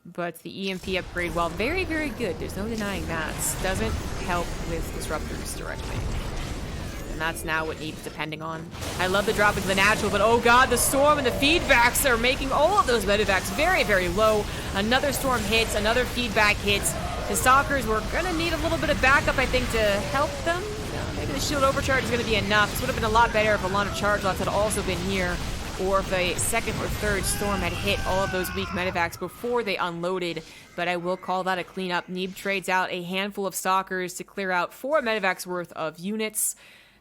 But the EMP upgrade, while very, very good, there's no denying that, doesn't help with disruptors directly. And that's now what Neeb's depending on. I love the drop into the natural, but oh god, the storm and the feedbacks are making all of those Medivacs very, very low. Another storm hits, another feedback hits. The Stalkers were gonna need a little bit of backup, I think, to help them. Maybe the shield overcharge is gonna be enough. This would have been a lot better if a lot of charge lots had also been here, or if a 2nd or 3rd storm had hit all of those weak Medivacs before they unloaded. But I will call that a cleanup. Neeb trades out a handful of Stalkers to clear out 4 Medivacs worth of units,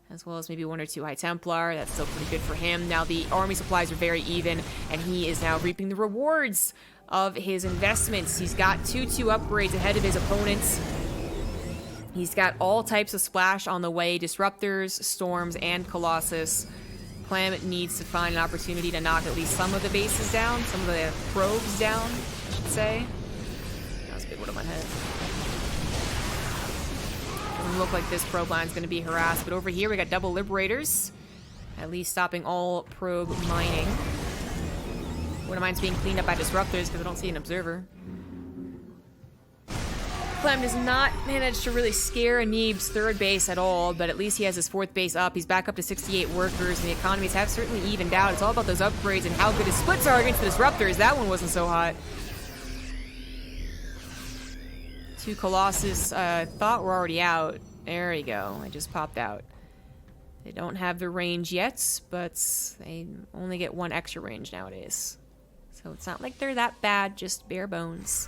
as well as maybe 1 or 2 High Templar. That's still pretty good for him. Now the army supplies are very even, and he is now reaping the rewards of his investments. He's got 2-2 upgrades ahead of his opponents. He's got all types of splash on the way, Disruptors, Storms, and Colossus. Clem needs to find an opportunity to knock at least some of the bases down, some of the probes down, I should say. That was a big one on my head. Doesn't look like this probe line's going to be harassed, but over here we got double Liberators, at least stopping all probe mining. One of mine's being cleaned up by Disruptors because I don't see an Observer. Clem does not manage to really scare Neeb's 3rd base at all, but at least he has his 4th base up. He's back up to 68 workers, and the economies have certainly evened out. It's all about those upgrades and how good his splits are against the Disruptors. That one wasn't so hot. 2 Colossus thought were already out. There you go. I just popped out. They don't have the range yet, but they only get 1 extra range nowadays. So it's not like they're that bad, just bare bones.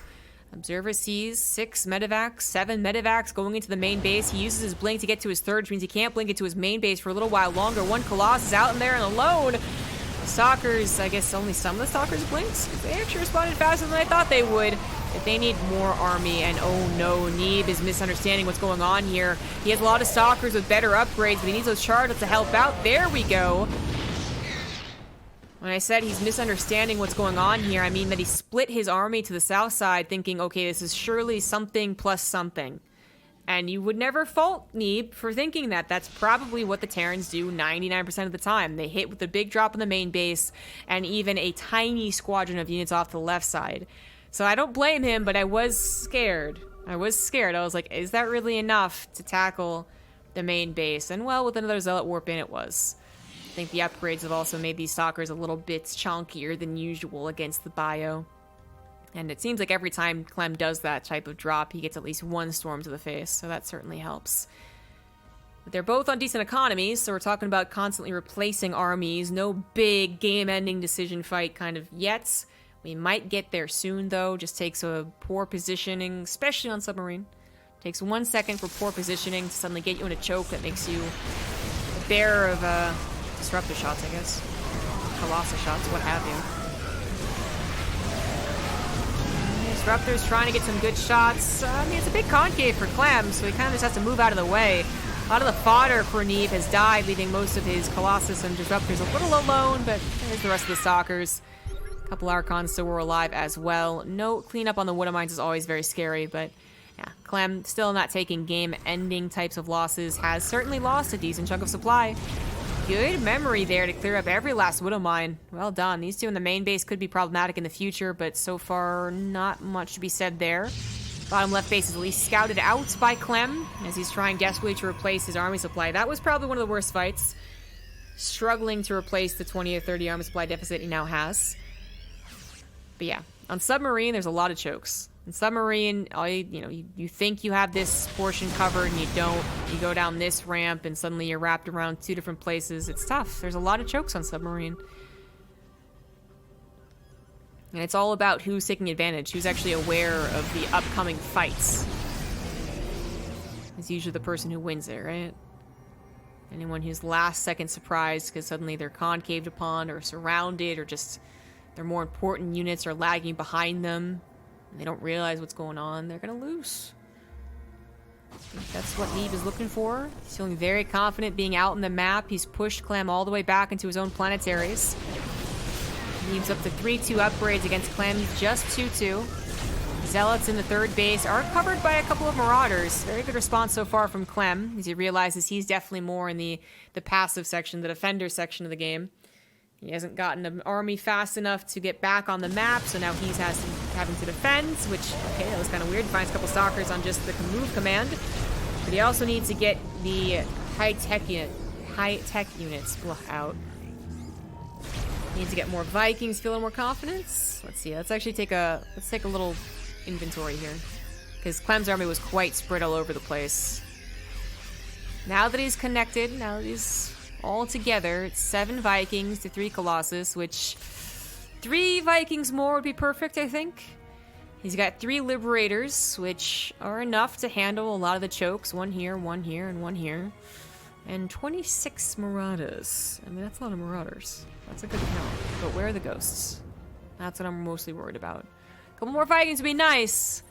Observer sees 6 medevacs, 7 medevacs going into the main base. He uses his blink to get to his third, which means he can't blink into his main base for a little while longer. 1 Colossus out in there and alone. The Stalkers, I guess only some of the Stalkers blinked. They actually responded faster than I thought they would. But they need more army, and oh no, Neeb is misunderstanding what's going on here. He has a lot of Stalkers with better upgrades, but he needs those charges to help out. There we go. When I said he's misunderstanding what's going on here, I mean that he split his army to the south side thinking, okay, this is surely something plus something. And you would never fault Neeb for thinking that. That's probably what the Terrans do 99% of the time. They hit with a big drop on the main base and even a tiny squadron of units off the left side. So I don't blame him, but I was scared. I was like, is that really enough to tackle the main base? And well, with another Zealot Warp in, it was. I think the upgrades have also made these Stalkers a little bit chunkier than usual against the bio. And it seems like every time Clem does that type of drop, he gets at least 1 storm to the face, so that certainly helps. But they're both on decent economies, so we're talking about constantly replacing armies. No big game-ending decision fight kind of yet. We might get there soon, though. Just takes a poor positioning, especially on submarine. Takes 1 second for poor positioning to suddenly get you in a choke that makes you a bearer of disruptor shots, I guess. Colossus shots, what have you. Disruptor's trying to get some good shots. I mean, it's a big concave for Clem, so he kind of just has to move out of the way. A lot of the fodder for Neeb has died, leaving most of his Colossus and Disruptors a little alone, but there's the rest of the Stalkers. A couple Archons still were alive as well. No cleanup on the Wood Mines is always very scary, but yeah, Clem still not taking game-ending types of losses, has certainly lost a decent chunk of supply. Good memory there to clear up every last Widow Mine. Well done. These two in the main base could be problematic in the future, but so far, not much to be said there. Bottom left base is at least scouted out by Clem, as he's trying desperately to replace his army supply. That was probably one of the worst fights. Struggling to replace the 20 or 30 army supply deficit he now has. But yeah, on submarine, there's a lot of chokes. In submarine, you think you have this portion covered and you don't. You go down this ramp and suddenly you're wrapped around 2 different places. It's tough. There's a lot of chokes on submarine. And it's all about who's taking advantage, who's actually aware of the upcoming fights. It's usually the person who wins it, right? Anyone who's last second surprised because suddenly they're concaved upon or surrounded or just their more important units are lagging behind them. And they don't realize what's going on, they're gonna lose. I think that's what Neeb is looking for. He's feeling very confident being out on the map. He's pushed Clem all the way back into his own planetaries. Neeb's up to 3-2 upgrades against Clem, just 2-2. Zealots in the third base are covered by a couple of Marauders. Very good response so far from Clem, as he realizes he's definitely more in the passive section, the defender section of the game. He hasn't gotten an army fast enough to get back on the map, so now he's having to defend, which, okay, that was kind of weird. He finds a couple Stalkers on just the move command. But he also needs to get the high-tech units out. He needs to get more Vikings, feel a little more confidence. Let's see, let's take a little inventory here. Because Clem's army was quite spread all over the place. Now that he's connected, now that he's all together, it's 7 Vikings to 3 Colossus, which 3 Vikings more would be perfect, I think. He's got 3 Liberators, which are enough to handle a lot of the chokes. 1 here, and 1 here. And 26 Marauders. I mean, that's a lot of Marauders. That's a good count. But where are the ghosts? That's what I'm mostly worried about. A couple more Vikings would be nice.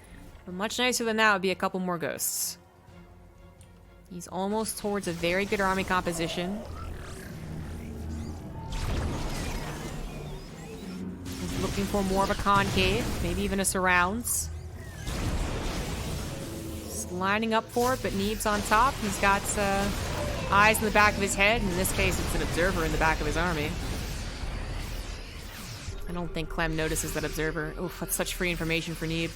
But much nicer than that would be a couple more ghosts. He's almost towards a very good army composition. He's looking for more of a concave, maybe even a surrounds. He's lining up for it, but Neeb's on top. He's got eyes in the back of his head. In this case, it's an observer in the back of his army. I don't think Clem notices that observer. Oof, that's such free information for Neeb.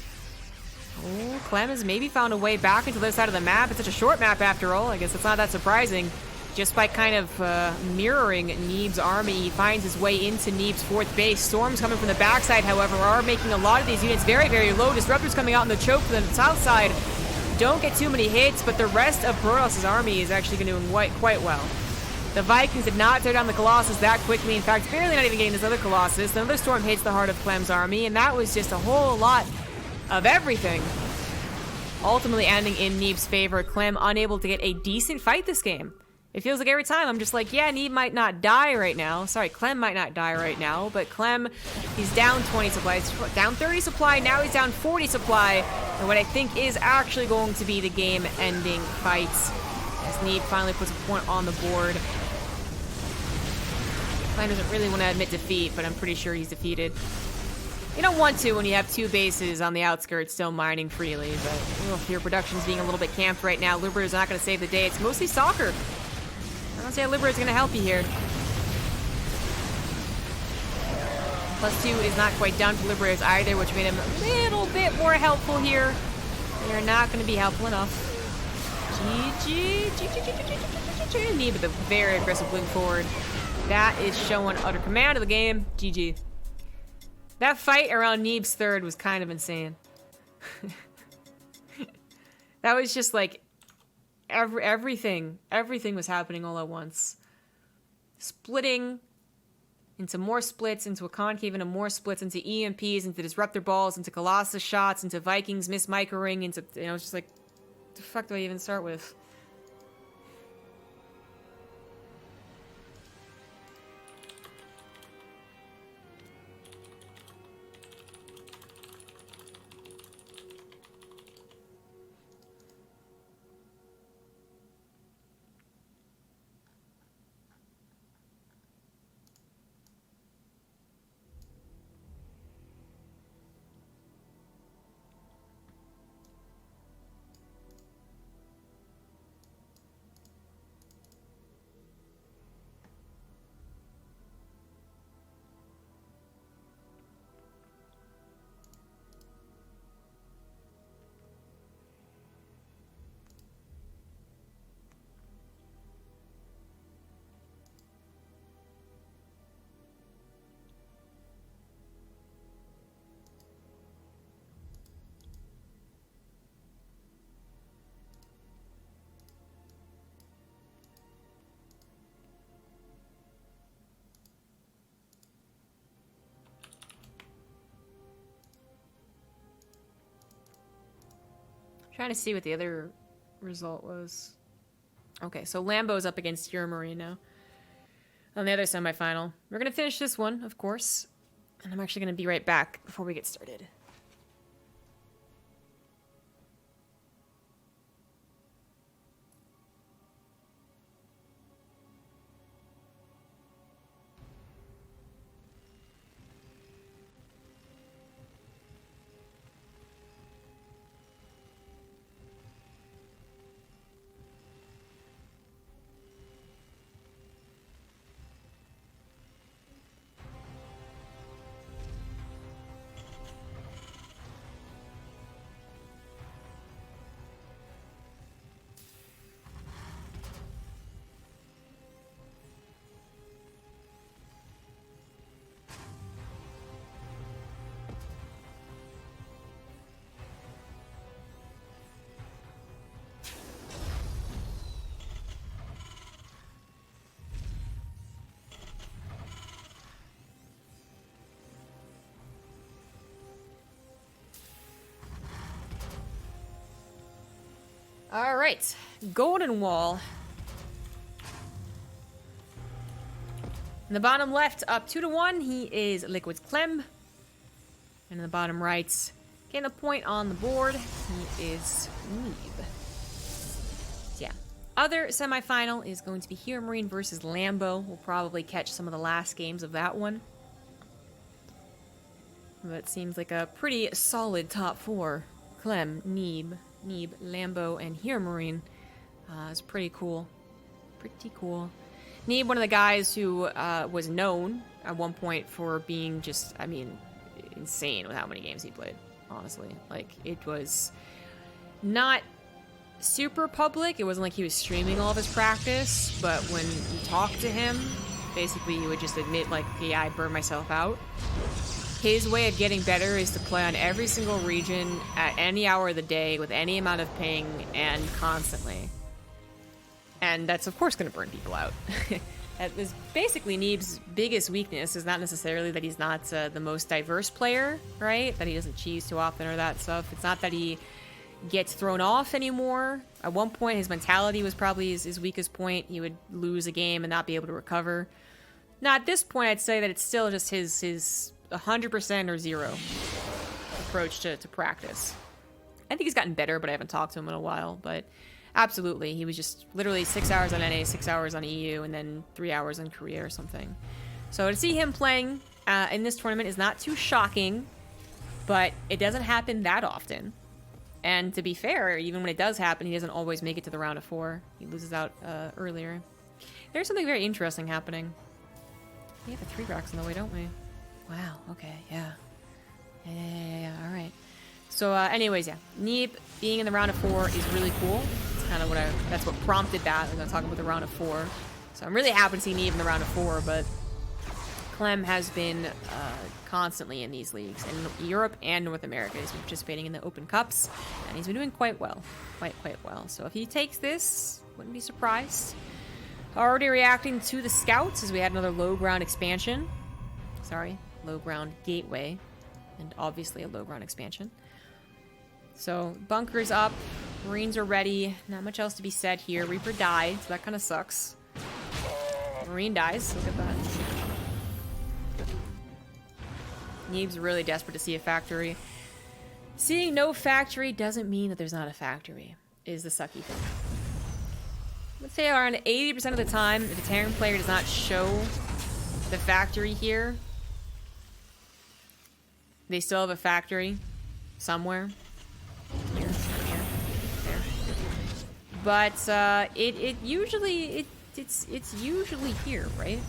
Oh, Clem has maybe found a way back into the other side of the map. It's such a short map after all. I guess it's not that surprising. Just by kind of mirroring Neeb's army, he finds his way into Neeb's 4th base. Storms coming from the backside, however, are making a lot of these units very, very low. Disruptors coming out in the choke from the south side. don't get too many hits, but the rest of Protoss' army is actually doing quite well. The Vikings did not tear down the Colossus that quickly. In fact, barely not even getting this other Colossus. The Thunderstorm hits the heart of Clem's army, and that was just a whole lot of everything. Ultimately ending in Neeb's favor. Clem unable to get a decent fight this game. It feels like every time I'm just like, yeah, Neeb might not die right now. Sorry, Clem might not die right now, but Clem, he's down 20 supply. He's down 30 supply, now he's down 40 supply. And what I think is actually going to be the game-ending fight. As Neeb finally puts a point on the board. Clem doesn't really want to admit defeat, but I'm pretty sure he's defeated. You don't want to when you have two bases on the outskirts still mining freely, but your production's being a little bit camped right now. Liberator's not going to save the day. It's mostly soccer. I don't see how Liberator's going to help you here. +2 is not quite done for Liberators either, which made him a little bit more helpful here. They're not going to be helpful enough. GG. Neeb with a very aggressive blink forward. That is showing utter command of the game. GG. That fight around Neeb's third was kind of insane. That was just like everything was happening all at once. Splitting into more splits, into a concave, into more splits, into EMPs, into disruptor balls, into Colossus shots, into Vikings mismicroing, into, you know, it's just like, what the fuck do I even start with? Trying to see what the other result was. Okay, so Lambo's up against Hero Marine now. On the other semifinal. We're going to finish this one, of course. And I'm actually going to be right back before we get started. All right, Golden Wall. In the bottom left, up 2-1, he is Liquid's Clem. And in the bottom right, getting a point on the board, he is Neeb. So yeah, other semifinal is going to be Hero Marine versus Lambo. We'll probably catch some of the last games of that one. That seems like a pretty solid top four. Clem, Neeb, Lambo, and Hero Marine. It's pretty cool. Pretty cool. Neeb, one of the guys who was known at one point for being just, I mean, insane with how many games he played, honestly. Like, it was not super public. It wasn't like he was streaming all of his practice, but when you talk to him, basically he would just admit, like, yeah, I burned myself out. His way of getting better is to play on every single region at any hour of the day with any amount of ping and constantly. And that's, of course, going to burn people out. That is basically Neeb's biggest weakness, is not necessarily that he's not the most diverse player, right? That he doesn't cheese too often or that stuff. It's not that he gets thrown off anymore. At one point, his mentality was probably his weakest point. He would lose a game and not be able to recover. Now, at this point, I'd say that it's still just his 100% or 0 approach to practice. I think he's gotten better, but I haven't talked to him in a while, but... Absolutely. He was just literally 6 hours on NA, 6 hours on EU, and then 3 hours in Korea or something. So to see him playing in this tournament is not too shocking, but it doesn't happen that often. And to be fair, even when it does happen, he doesn't always make it to the round of 4. He loses out earlier. There's something very interesting happening. We have the 3 racks in the way, don't we? Wow, okay, yeah. Yeah, all right. So anyways, yeah, Neeb being in the round of 4 is really cool. Kind of that's what prompted that. I'm talking about the round of 4. So I'm really happy to see Neeb in the round of 4, but Clem has been constantly in these leagues in Europe and North America. He's been participating in the Open Cups, and he's been doing quite well, quite well. So if he takes this, wouldn't be surprised. Already reacting to the scouts as we had another low ground expansion. Sorry, low ground gateway, and obviously a low ground expansion. So bunkers up. Marines are ready. Not much else to be said here. Reaper died, so that kind of sucks. Marine dies. Look at that. Neeb's really desperate to see a factory. Seeing no factory doesn't mean that there's not a factory, is the sucky thing. Let's say around 80% of the time, if a Terran player does not show the factory here, they still have a factory somewhere. Here. But it's usually here, right?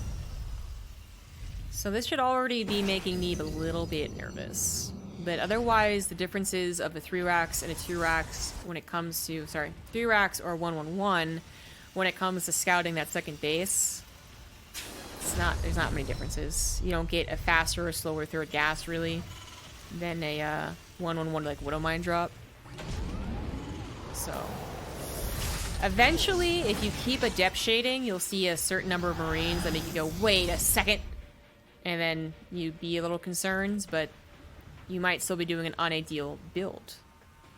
So this should already be making Neeb a little bit nervous. But otherwise, the differences of the 3 racks and a 2 racks when it comes to 3 racks or 1-1-1 when it comes to scouting that second base, there's not many differences. You don't get a faster or slower third gas really than a 1-1-1 like Widow Mine drop. So eventually, if you keep a depth shading, you'll see a certain number of Marines that make you go, wait a second, and then you'd be a little concerned, but you might still be doing an unideal build.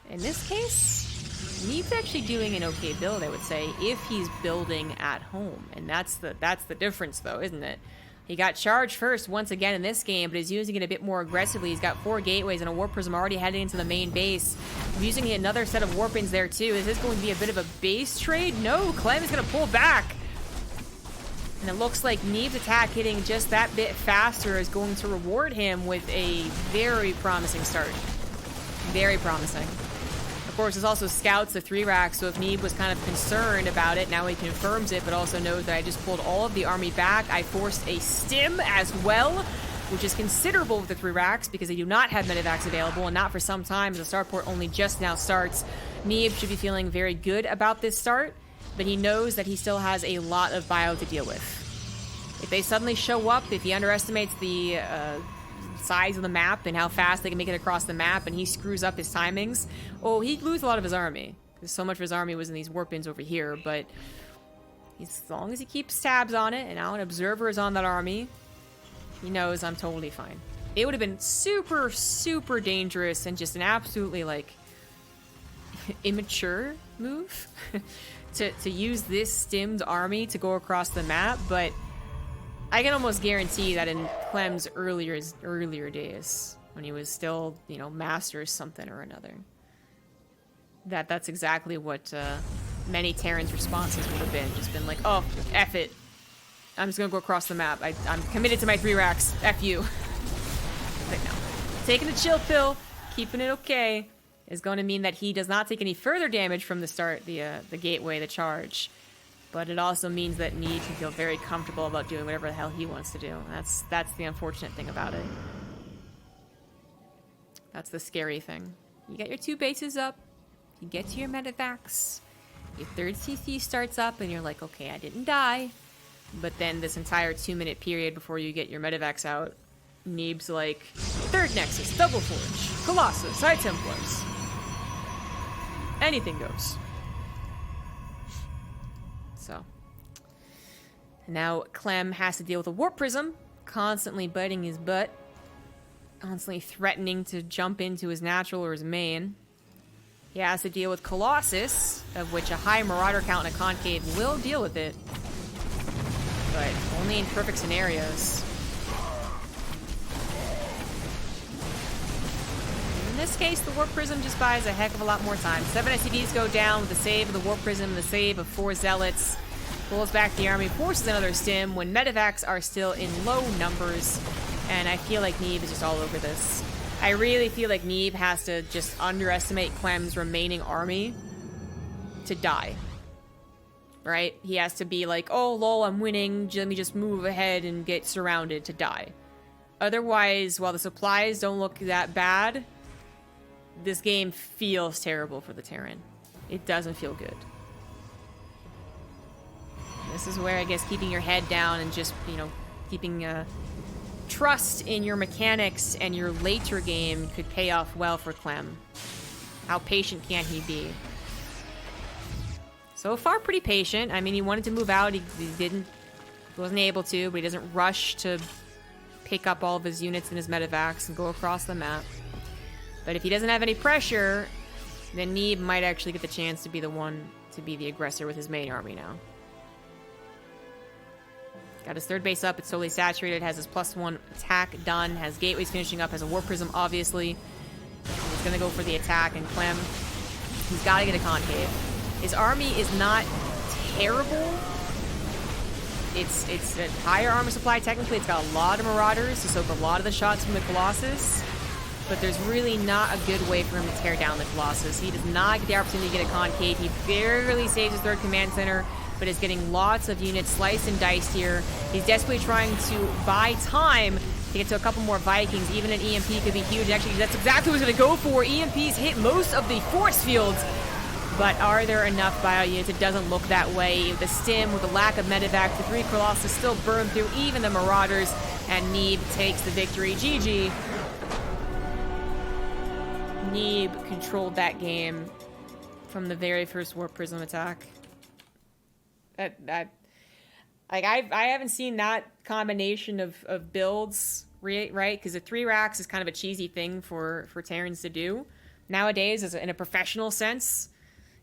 In this case, Neeb's actually doing an okay build, I would say, if he's building at home, and that's the difference, though, isn't it? He got charged first once again in this game, but he's using it a bit more aggressively. He's got 4 gateways and a warp prism already heading into the main base. Using another set of warp-ins there too. Is this going to be a bit of a base trade? No, Clem is going to pull back. And it looks like Neeb's attack hitting just that bit faster is going to reward him with a very promising start. Very promising. Of course, there's also scouts, the 3 racks, so if Neeb was kind of concerned about it, now he confirms it, but also knows that I just pulled all of the army back. I forced a stim as well, which is considerable with the 3 racks because they do not have medevacs available, and not for some time, as the starport only just now starts. Neeb should be feeling very good about this start, but he knows that he still has a lot of bio to deal with. If they suddenly show up, if he underestimates the size of the map and how fast they can make it across the map, and he screws up his timings, oh, he'd lose a lot of his army. Because so much of his army was in these warp-ins over here, but as long as he keeps tabs on it, and now an observer is on that army, he knows I'm totally fine. It would have been super, super dangerous and just an absolutely, like, immature move to use this stimmed army to go across the map, but I can almost guarantee that in Clem's earlier days, when he was still, you know, masters something or another, that's exactly what many Terran's responses would have been. Just been like, oh, F it. I'm just gonna go across the map. I'm committed to my 3 racks. F you. But no. Taking the chill pill, keeping it okay, is going to mean that he does not take any further damage from the start, the gateway, the charge. But it also means that Neeb can feel very comfortable about doing whatever the hell he wants to do. That's the unfortunate thing about it. That's the scary thing. You get your 2 bases up, you get to your medevacs, your 3rd CC starts up, and you're like, okay, I didn't die. But then this entire 2-minute period before you get your medevacs out, Neeb's like, Third Nexus, Double Forge, Colossus, High Templars. Anything goes. So. Now Clem has to deal with a Warp Prism, constantly biting his butt. Constantly threatening to jump into his natural or his main. He has to deal with Colossus, of which a high Marauder count and a Concave will deal with it. But only in perfect scenarios. In this case, the Warp Prism just buys a heck of a lot more time. 7 SCVs go down with the save of the Warp Prism and the save of 4 Zealots. Pulls back the army, forces another stim when medevacs are still in low numbers. And I feel like Neeb is just all over this. I really feel like Neeb has to just underestimate Clem's remaining army to die. Right? He has to be like, oh lol, I'm winning, let me just move ahead and get surrounded to die. Otherwise, while the supplies don't look that bad, this game feels terrible for the Terran. It doesn't feel good. This is where I guess keeping your head down and just, you know, keeping trust in your mechanics and your later game could pay off well for Clem. How patient can he be? So far, pretty patient. I mean, he wanted to move out. He wasn't able to, but he doesn't rush to pick up all of his units in his medevacs and go across the map. But if he doesn't have any pressure, then Neeb might actually get the chance to be the one to be the aggressor with his main army now. Got his third base up, it's totally saturated, has his +1 attack done, has gateways finishing up, has a Warp Prism, obviously. He's gonna go for the attack, and Clem, he's gotta get a Concave. His army is not terrible. It's a higher armor supply, technically. It's got a lot of Marauders to soak a lot of the shots from the Colossus. But there's really not a good way for him to tear down the Colossus. He does not get the opportunity to get a Concave. He barely saves his 3rd command center, but is getting lots of units sliced and diced here. He's desperately trying to buy time to get to a couple more Vikings. Even an EMP could be huge. Actually, that's exactly what he's going to go for. EMPs hit most of the force fields, but are there enough bio units? It doesn't look that way. The stim, with the lack of medevac, the 3 Colossus still burn through even the Marauders, and Neeb takes the victory. GG. Neeb controlled that game from the very first Warp Prism attack. I haven't seen that combination of builds, right? Because the 3 racks is kind of a cheesy thing for Terrans to do. Nowadays, as in a professional sense,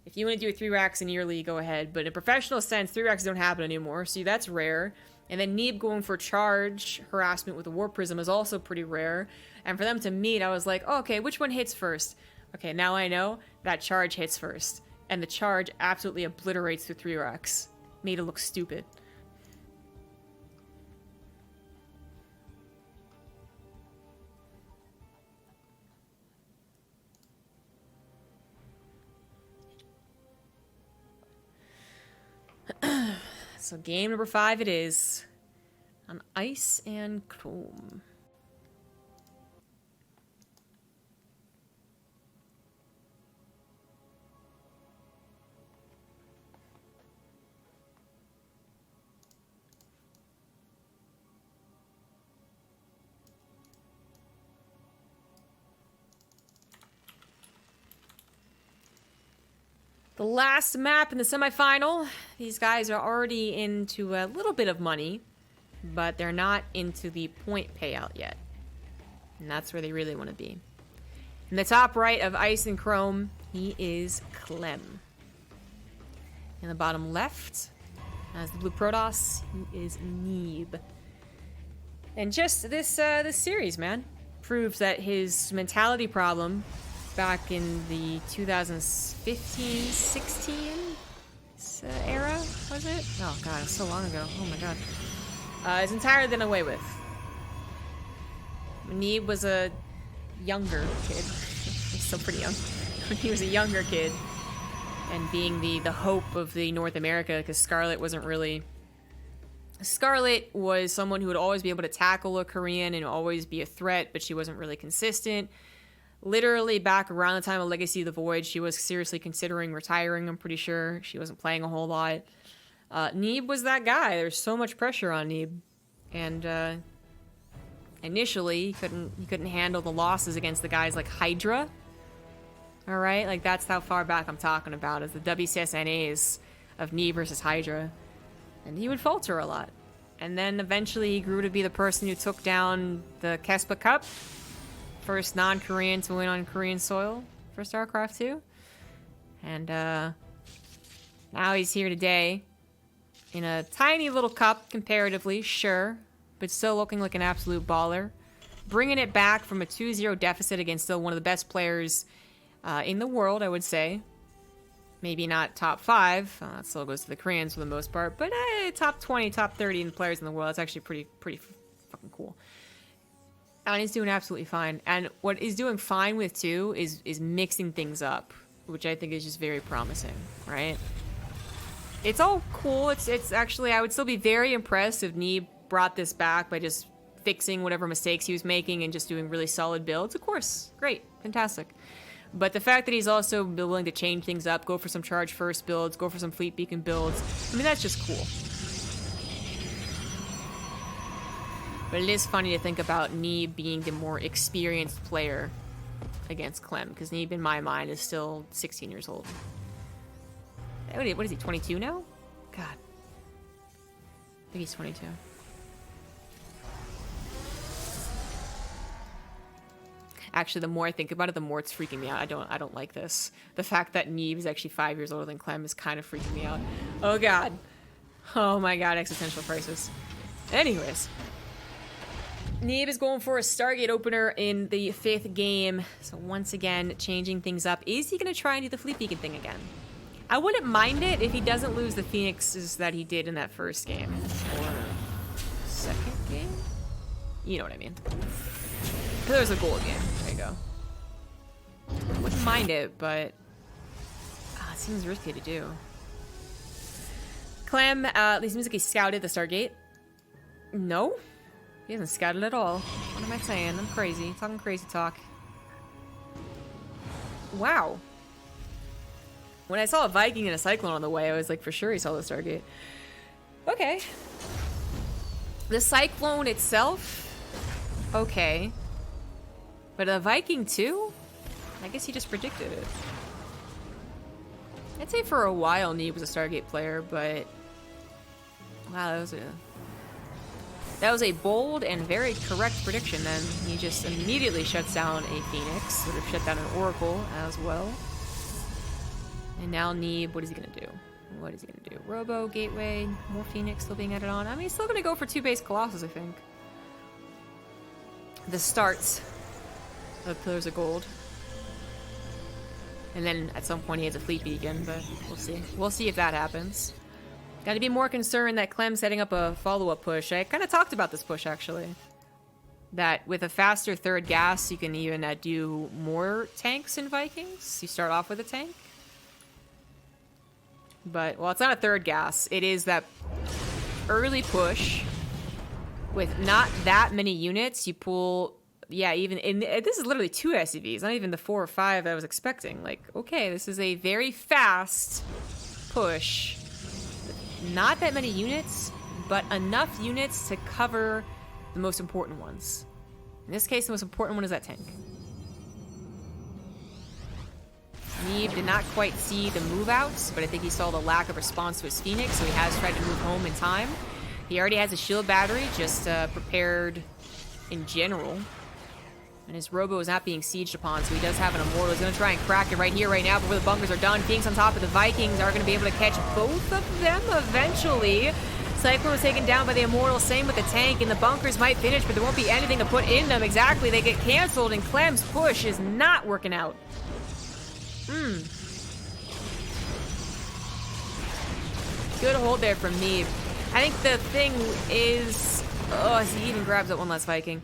if you want to do 3 racks in yearly, go ahead. But in a professional sense, 3 racks don't happen anymore, so that's rare. And then Neeb going for charge harassment with the Warp Prism is also pretty rare. And for them to meet, I was like, oh, okay, which one hits first? Okay, now I know that charge hits first. And the charge absolutely obliterates the 3 racks. Made it look stupid. So game number 5 it is. On Ice and Chrome. The last map in the semifinal. These guys are already into a little bit of money, but they're not into the point payout yet. And that's where they really want to be. In the top right of Ice and Chrome, he is Clem. In the bottom left, as the blue Protoss, he is Neeb. And just this series, man, proves that his mentality problem back in the 2015-16 era, was it? Oh god, it was so long ago. Oh my god. Is entirely done away with. Neeb was a younger kid. He's still pretty young. When he was a younger kid, and being the hope of the North America, because Scarlet wasn't really... Scarlet was someone who would always be able to tackle a Korean and always be a threat, but she wasn't really consistent. Literally back around the time of Legacy of the Void, she was seriously considering retiring, I'm pretty sure. She wasn't playing a whole lot. Neeb was that guy. There's so much pressure on Neeb. And initially he couldn't handle the losses against the guys like Hydra. All right, like that's how far back I'm talking about, is the WCSNAs of Neeb versus Hydra, and he would falter a lot. And then eventually he grew to be the person who took down the Kespa Cup, first non-Korean to win on Korean soil for Starcraft 2. And now he's here today in a tiny little cup comparatively, sure, but still looking like an absolute baller. Bringing it back from a 2-0 deficit against still one of the best players in the world, I would say. Maybe not top 5. That still goes to the Koreans for the most part, but top 20, top 30 in players in the world. That's actually pretty fucking cool. And he's doing absolutely fine. And what he's doing fine with too is mixing things up, which I think is just very promising, right? It's all cool. It's actually, I would still be very impressed if Neeb brought this back by just fixing whatever mistakes he was making and just doing really solid builds. Of course, great, fantastic. But the fact that he's also willing to change things up, go for some charge first builds, go for some fleet beacon builds, I mean, that's just cool. But it is funny to think about Neeb being the more experienced player against Clem, because Neeb, in my mind, is still 16 years old. What is he, 22 now? God. I think he's 22. Actually, the more I think about it, the more it's freaking me out. I don't like this. The fact that Neeb is actually 5 years older than Clem is kind of freaking me out. Oh god. Oh my god, existential crisis. Anyways. Neeb is going for a Stargate opener in the 5th game. So once again, changing things up. Is he going to try and do the fleet beacon thing again? I wouldn't mind it if he doesn't lose the Phoenixes that he did in that first game. Or second game? You know what I mean. There's a gold game. There you go. I wouldn't mind it, but it seems risky to do. Clem, at least seems like he scouted the Stargate. No, he hasn't scouted at all. What am I saying? I'm crazy. Talking crazy talk. Wow. When I saw a Viking and a Cyclone on the way, I was like, for sure he saw the Stargate. Okay. The Cyclone itself? Okay. But a Viking too? I guess he just predicted it. I'd say for a while Neeb was a Stargate player, but wow, that was a bold and very correct prediction. Then he just immediately shuts down a Phoenix, sort of shut down an Oracle as well. And now Neeb, what is he gonna do? What is he gonna do? Robo, Gateway, more Phoenix still being added on. I mean, he's still gonna go for 2 base Colossus, I think. The starts of Pillars of Gold. And then at some point he has a fleet beacon, but we'll see. We'll see if that happens. Gotta be more concerned that Clem's setting up a follow-up push. I kind of talked about this push, actually. That with a faster 3rd gas, you can even do more tanks in Vikings. You start off with a tank. But, well, it's not a 3rd gas. It is that early push with not that many units. You pull... Yeah, even in this is literally 2 SCVs, not even the 4 or 5 that I was expecting. Like, okay, this is a very fast push. Not that many units, but enough units to cover the most important ones. In this case, the most important one is that tank. Neeb did not quite see the move outs, but I think he saw the lack of response to his Phoenix, so he has tried to move home in time. He already has a shield battery, just prepared in general. And his Robo is not being sieged upon, so he does have an Immortal. He's going to try and crack it right here, right now, before the bunkers are done. Phoenix on top of the Vikings are going to be able to catch both of them eventually. Cyclone was taken down by the Immortal, same with the tank, and the bunkers might finish, but there won't be anything to put in them. Exactly, they get canceled, and Clem's push is not working out. Good hold there from Neeb. I think the thing is... Oh, he even grabs that one last Viking.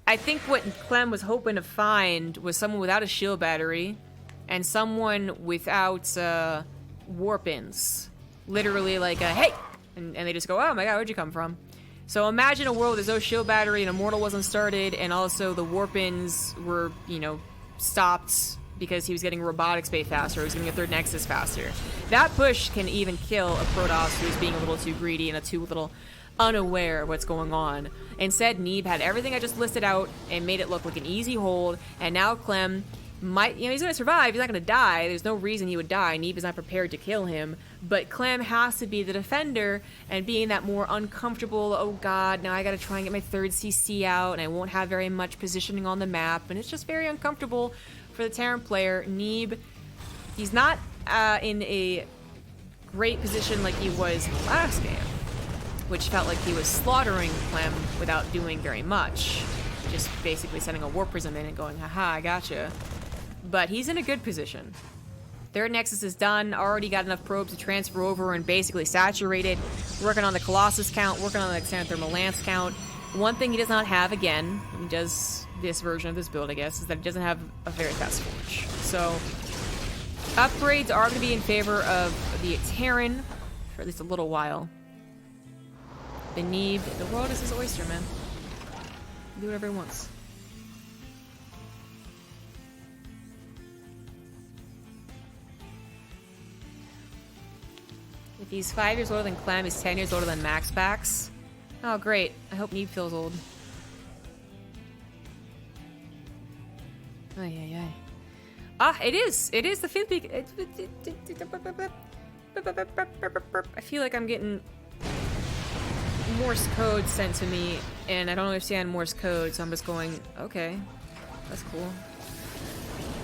I think what Clem was hoping to find was someone without a shield battery and someone without warp-ins. Literally like a, hey! And they just go, oh my god, where'd you come from? So imagine a world where there's no shield battery and Immortal wasn't started and also the warp-ins were, you know, stopped because he was getting robotics bay faster, he was getting a 3rd Nexus faster. That push can even kill a Protoss who's being a little too greedy and too little unaware of what's going on. Instead, Neeb had everything I just listed out and made it look like an easy hold, and now Clem might, he's gonna survive, he's not gonna die, there's no reason he would die, Neeb is not prepared to kill him, but Clem has to be the defender, and being that more uncomfortable, oh god, now I gotta try and get my third CC out, and I won't have very much positioning on the map, and it's just very uncomfortable for the Terran player. Neeb, he's not in a great position like he was last game, which felt like he was slaughtering Clem without doing very much. Just basically sending a Warp Prism in and going, haha, I gotcha. But he's in a good position. Third Nexus is done, already got enough probes to transfer over and basically saturate it. Working on the Colossus count, working on the Extended Thermal Lance count. One thing he does not have, again, he does this version of this build, I guess, is that he doesn't have a very fast Forge. So, upgrades are going to be in favor of the Terran for at least a little while. The Neeb, the world is his oyster, man. Do whatever he wants. If he's 5 years older than Clem, he's 10 years older than Max Pax. Oh, great. I hope Neeb feels old. Ay, ay, ay. Ah, it is. It is the fifth week. I feel like I'm getting Morse code sent to me, and I don't understand Morse code, so I'm just going, okay, that's cool.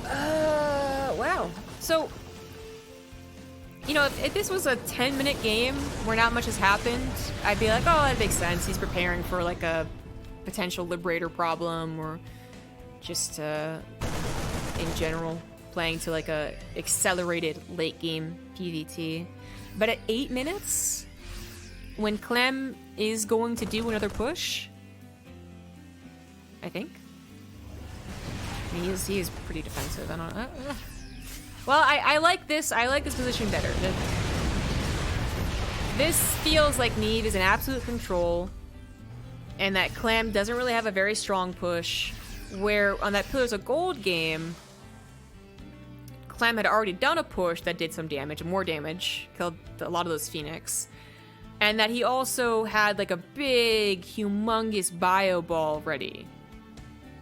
Wow. So, you know, if this was a 10-minute game where not much has happened, I'd be like, oh, that makes sense. He's preparing for, like, a potential Liberator problem, or just, in general, playing to, like, a accelerated late-game PvT. But at 8 minutes, when Clem is going to do another push, I think. He is pretty defensive. I don't know. Well, I like this. I like this position better. This feels like Neeb is in absolute control, and that Clem doesn't really have a very strong push. Where on that Pillars of Gold game, Clem had already done a push that did some damage, more damage, killed a lot of those Phoenix, and that he also had like a big, humongous bio ball ready.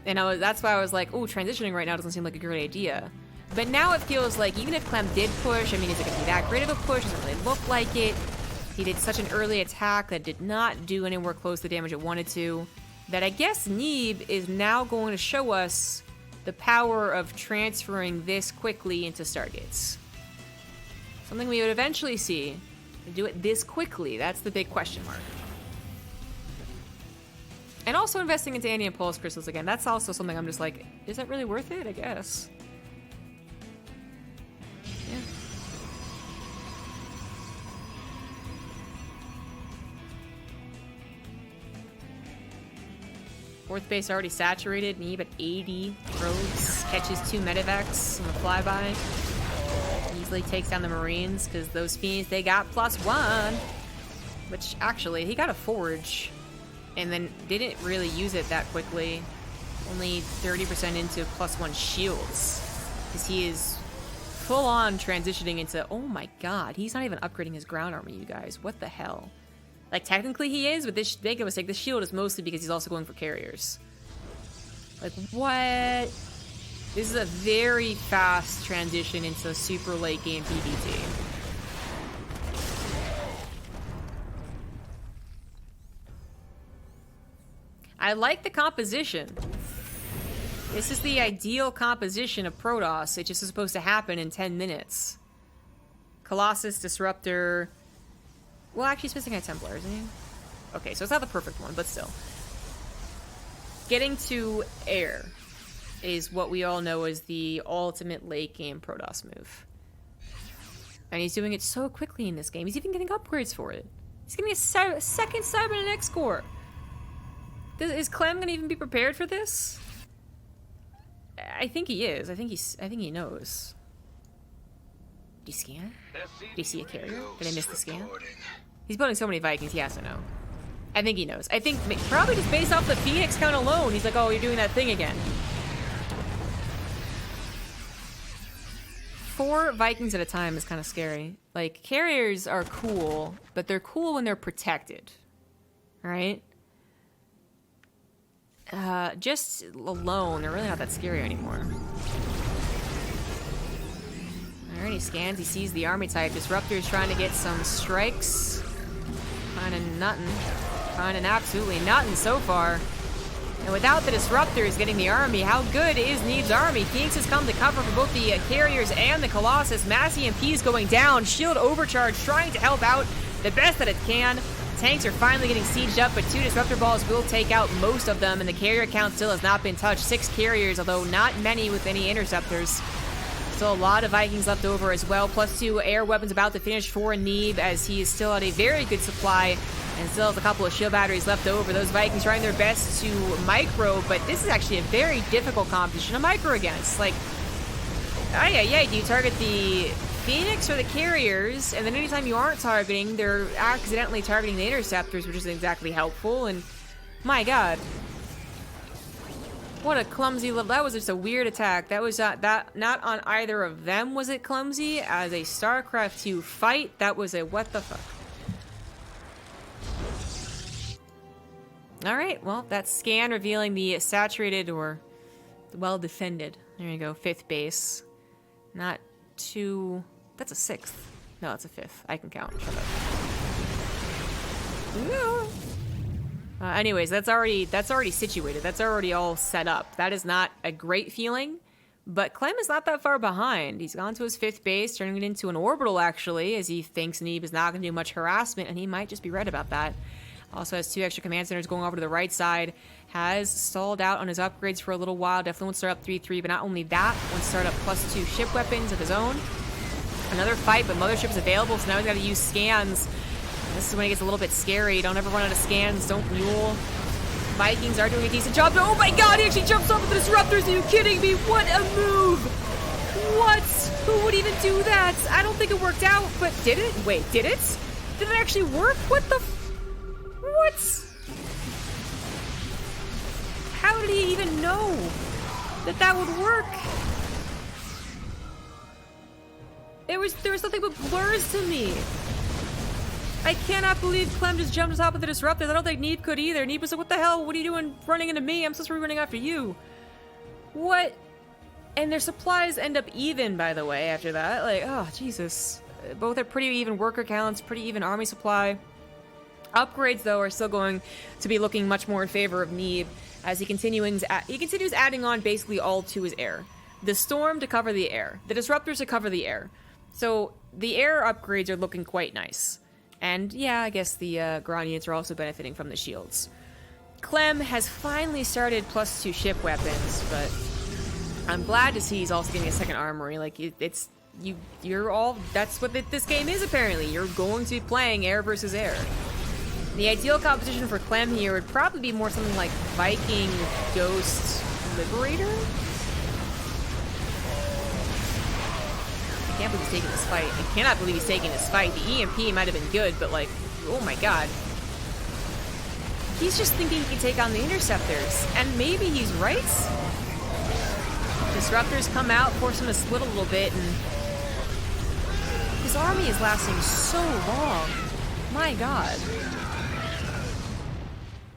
And that's why I was like, oh, transitioning right now doesn't seem like a great idea. But now it feels like even if Clem did push, I mean, is it going to be that great of a push? Doesn't really look like it. He did such an early attack that did not do anywhere close to the damage it wanted to, that I guess Neeb is now going to show us the power of transferring this quickly into Stargates. Something we would eventually see. To do it this quickly, that's the big question mark. And also investing into Anti and Pulse Crystals again, that's also something I'm just like, is that really worth it? I guess. Yeah. Fourth base already saturated. Neeb at 80 probes. Catches 2 medevacs on the flyby. Easily takes down the Marines because those Fiends, they got +1. Which actually, he got a Forge and then didn't really use it that quickly. Only 30% into +1 shields. Because he is full on transitioning into, oh my god, he's not even upgrading his ground army, you guys. What the hell? Like, technically he is, but this, make no mistake, this shield is mostly because he's also going for carriers. Like, what? This is a very fast transition into super late game PvT. I like the composition. This is the ideal composition of Protoss. It just is supposed to happen in 10 minutes. Colossus, Disruptor. Well, actually, he's missing a Templar, isn't he? Okay, so it's not the perfect one, but still. Getting to air is what we all know is the ultimate late game Protoss move. And he's doing it so quickly in this game. He's even getting upgrades for it. He's getting a second Cybernetic X-Core. Is Clem gonna even be prepared for this? I think he is. I think he knows. Did he scan? Did he see a carrier? Did I miss the scan? He's building so many Vikings, he has to know. I think he knows. I think probably just based off the Phoenix count alone, he's like, oh, you're doing that thing again. 4 Vikings at a time is kind of scary. Like, carriers are cool, but they're cool when they're protected. right? Just alone, they're really not that scary anymore. Alright, he scans, he sees the army type. Disruptor's trying to get some strikes. Kinda nothing. Kinda absolutely nothing so far. And without the Disruptors getting the army, how good is Neeb's army? Phoenix has come to cover for both the carriers and the Colossus. Mass EMPs going down, shield overcharge, trying to help out the best that it can. Tanks are finally getting sieged up, but 2 Disruptor balls will take out most of them, and the carrier count still has not been touched. 6 carriers, although not many with any interceptors. Still a lot of Vikings left over as well, plus 2 air weapons about to finish for Neeb, as he is still at a very good supply, and still has a couple of shield batteries left over. Those Vikings trying their best to micro, but this is actually a very difficult competition to micro against. Like, do you target the Phoenix or the carriers, and then anytime you aren't targeting, they're accidentally targeting the interceptors, which isn't exactly helpful, and my god. What a clumsy level. That was just a weird attack. That was not on either of them was it clumsy. As a StarCraft 2 fight, that was a what the fuck. Alright, well, that's scan revealing the saturated or well defended. There you go, 5th base. Not too... That's a 6th. No, that's a 5th. I can count. Shut up. No. Anyways, that's already situated. That's already all set up. That is not a great feeling, but Clem is not that far behind. He's gone to his 5th base, turning it into an orbital, actually, as he thinks Neeb is not going to do much harassment, and he might just be right about that. Also has 2 extra command centers going over to the right side. Has stalled out on his upgrades for a little while. Definitely wants to start up 3-3, but not only that, wants to start up +2 ship weapons of his own. Another fight, but Mothership is available, so now he's got to use scans. And this is when it gets a little bit scary. Don't ever run out of scans. Don't mule. Vikings are doing a decent job. Oh my god, he actually jumps off of the Disruptors. Are you kidding me? What a move! What? Who would even do that? I don't think it worked out, but did it? Wait, did it? Did it actually work? What the what? How did he even know that that would work? There was nothing but blurs to me. I cannot believe Clem just jumped on top of the Disruptors. I don't think Neeb could either. Neeb was like, what the hell? What are you doing running into me? I'm supposed to be running after you. What? And their supplies end up even, by the way, after that. Like, oh, Jesus. Both are pretty even worker counts, pretty even army supply. Upgrades, though, are still going to be looking much more in favor of Neeb, as he continues adding on basically all to his air. The Storm to cover the air. The Disruptors to cover the air. So the air upgrades are looking quite nice. And yeah, I guess the ground units are also benefiting from the shields. Clem has finally started +2 ship weapons, but I'm glad to see he's also getting a second armory. Like, you're all, that's what this game is apparently. You're going to be playing air versus air. The ideal competition for Clem here would probably be more something like Viking Ghost Liberator? I can't believe he's taking this fight. I cannot believe he's taking this fight. The EMP might have been good, but like, oh my god. He's just thinking he can take on the Interceptors, and maybe he's right. Disruptors come out, force him to split a little bit, and his army is lasting so long. My god.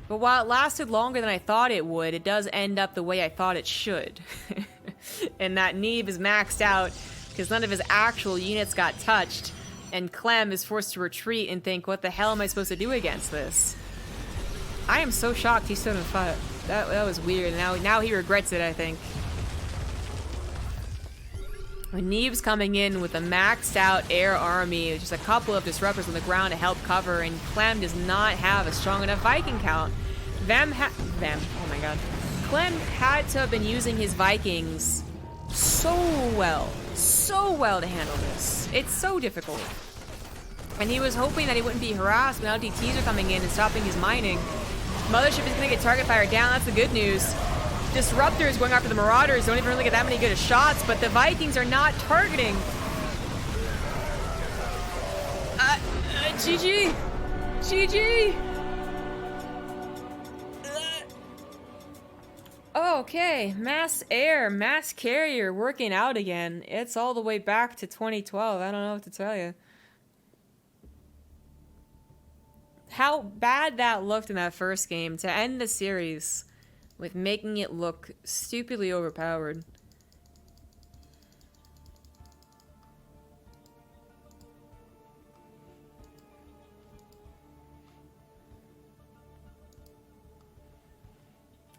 But while it lasted longer than I thought it would, it does end up the way I thought it should. And that Neeb is maxed out because none of his actual units got touched, and Clem is forced to retreat and think, what the hell am I supposed to do against this? I am so shocked he still didn't fight. That was weird. Now he regrets it, I think. When Neeb's coming in with a maxed out air army, with just a couple of disruptors on the ground to help cover, and Clem does not have a strong enough Viking count. Oh my god. Clem had to have been using his Vikings so well to handle this. It's so difficult. And he was hoping that he wouldn't be harassed, but now DTs are coming in and stopping his mining. Mothership is going to get target fire down. That's the good news. Disruptors going after the Marauders don't even really get that many good shots, but the Vikings are not targeting. GG. GG. Okay, mass air, mass carrier working out again. It's all the way back to 2012. I don't know what to tell you. how bad that looked in that first game to end the series with making it look stupidly overpowered.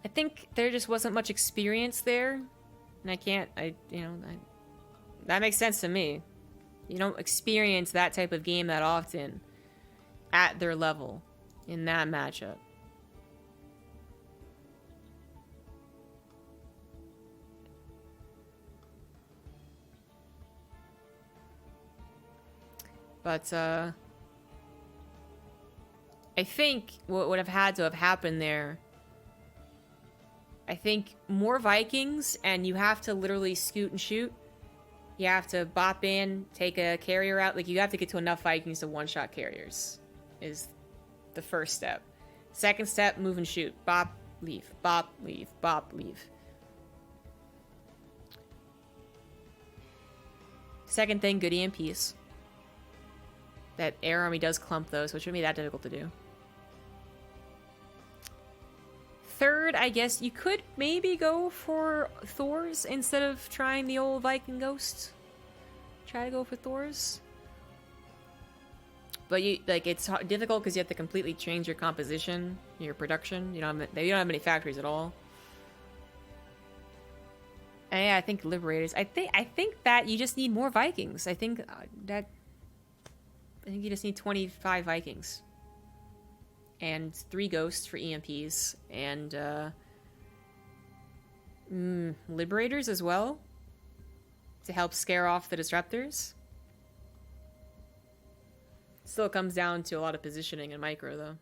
I think there just wasn't much experience there, and that makes sense to me. You don't experience that type of game that often at their level in that matchup. But, I think what would have had to have happened there, I think more Vikings, and you have to literally scoot and shoot. You have to bop in, take a carrier out. Like, you have to get to enough Vikings to one-shot carriers, is the first step. Second step, move and shoot. Bop, leave, bop, leave, bop, leave. Second thing, good EMPs. That air army does clump those, so it shouldn't be that difficult to do. Third, I guess you could maybe go for Thors instead of trying the old Viking Ghost. Try to go for Thors. But it's difficult because you have to completely change your composition, your production. You don't have any factories at all. And yeah, I think Liberators. I think that you just need more Vikings. I think you just need 25 Vikings. And 3 Ghosts for EMPs. And, Liberators as well. To help scare off the Disruptors. Still comes down to a lot of positioning and micro, though.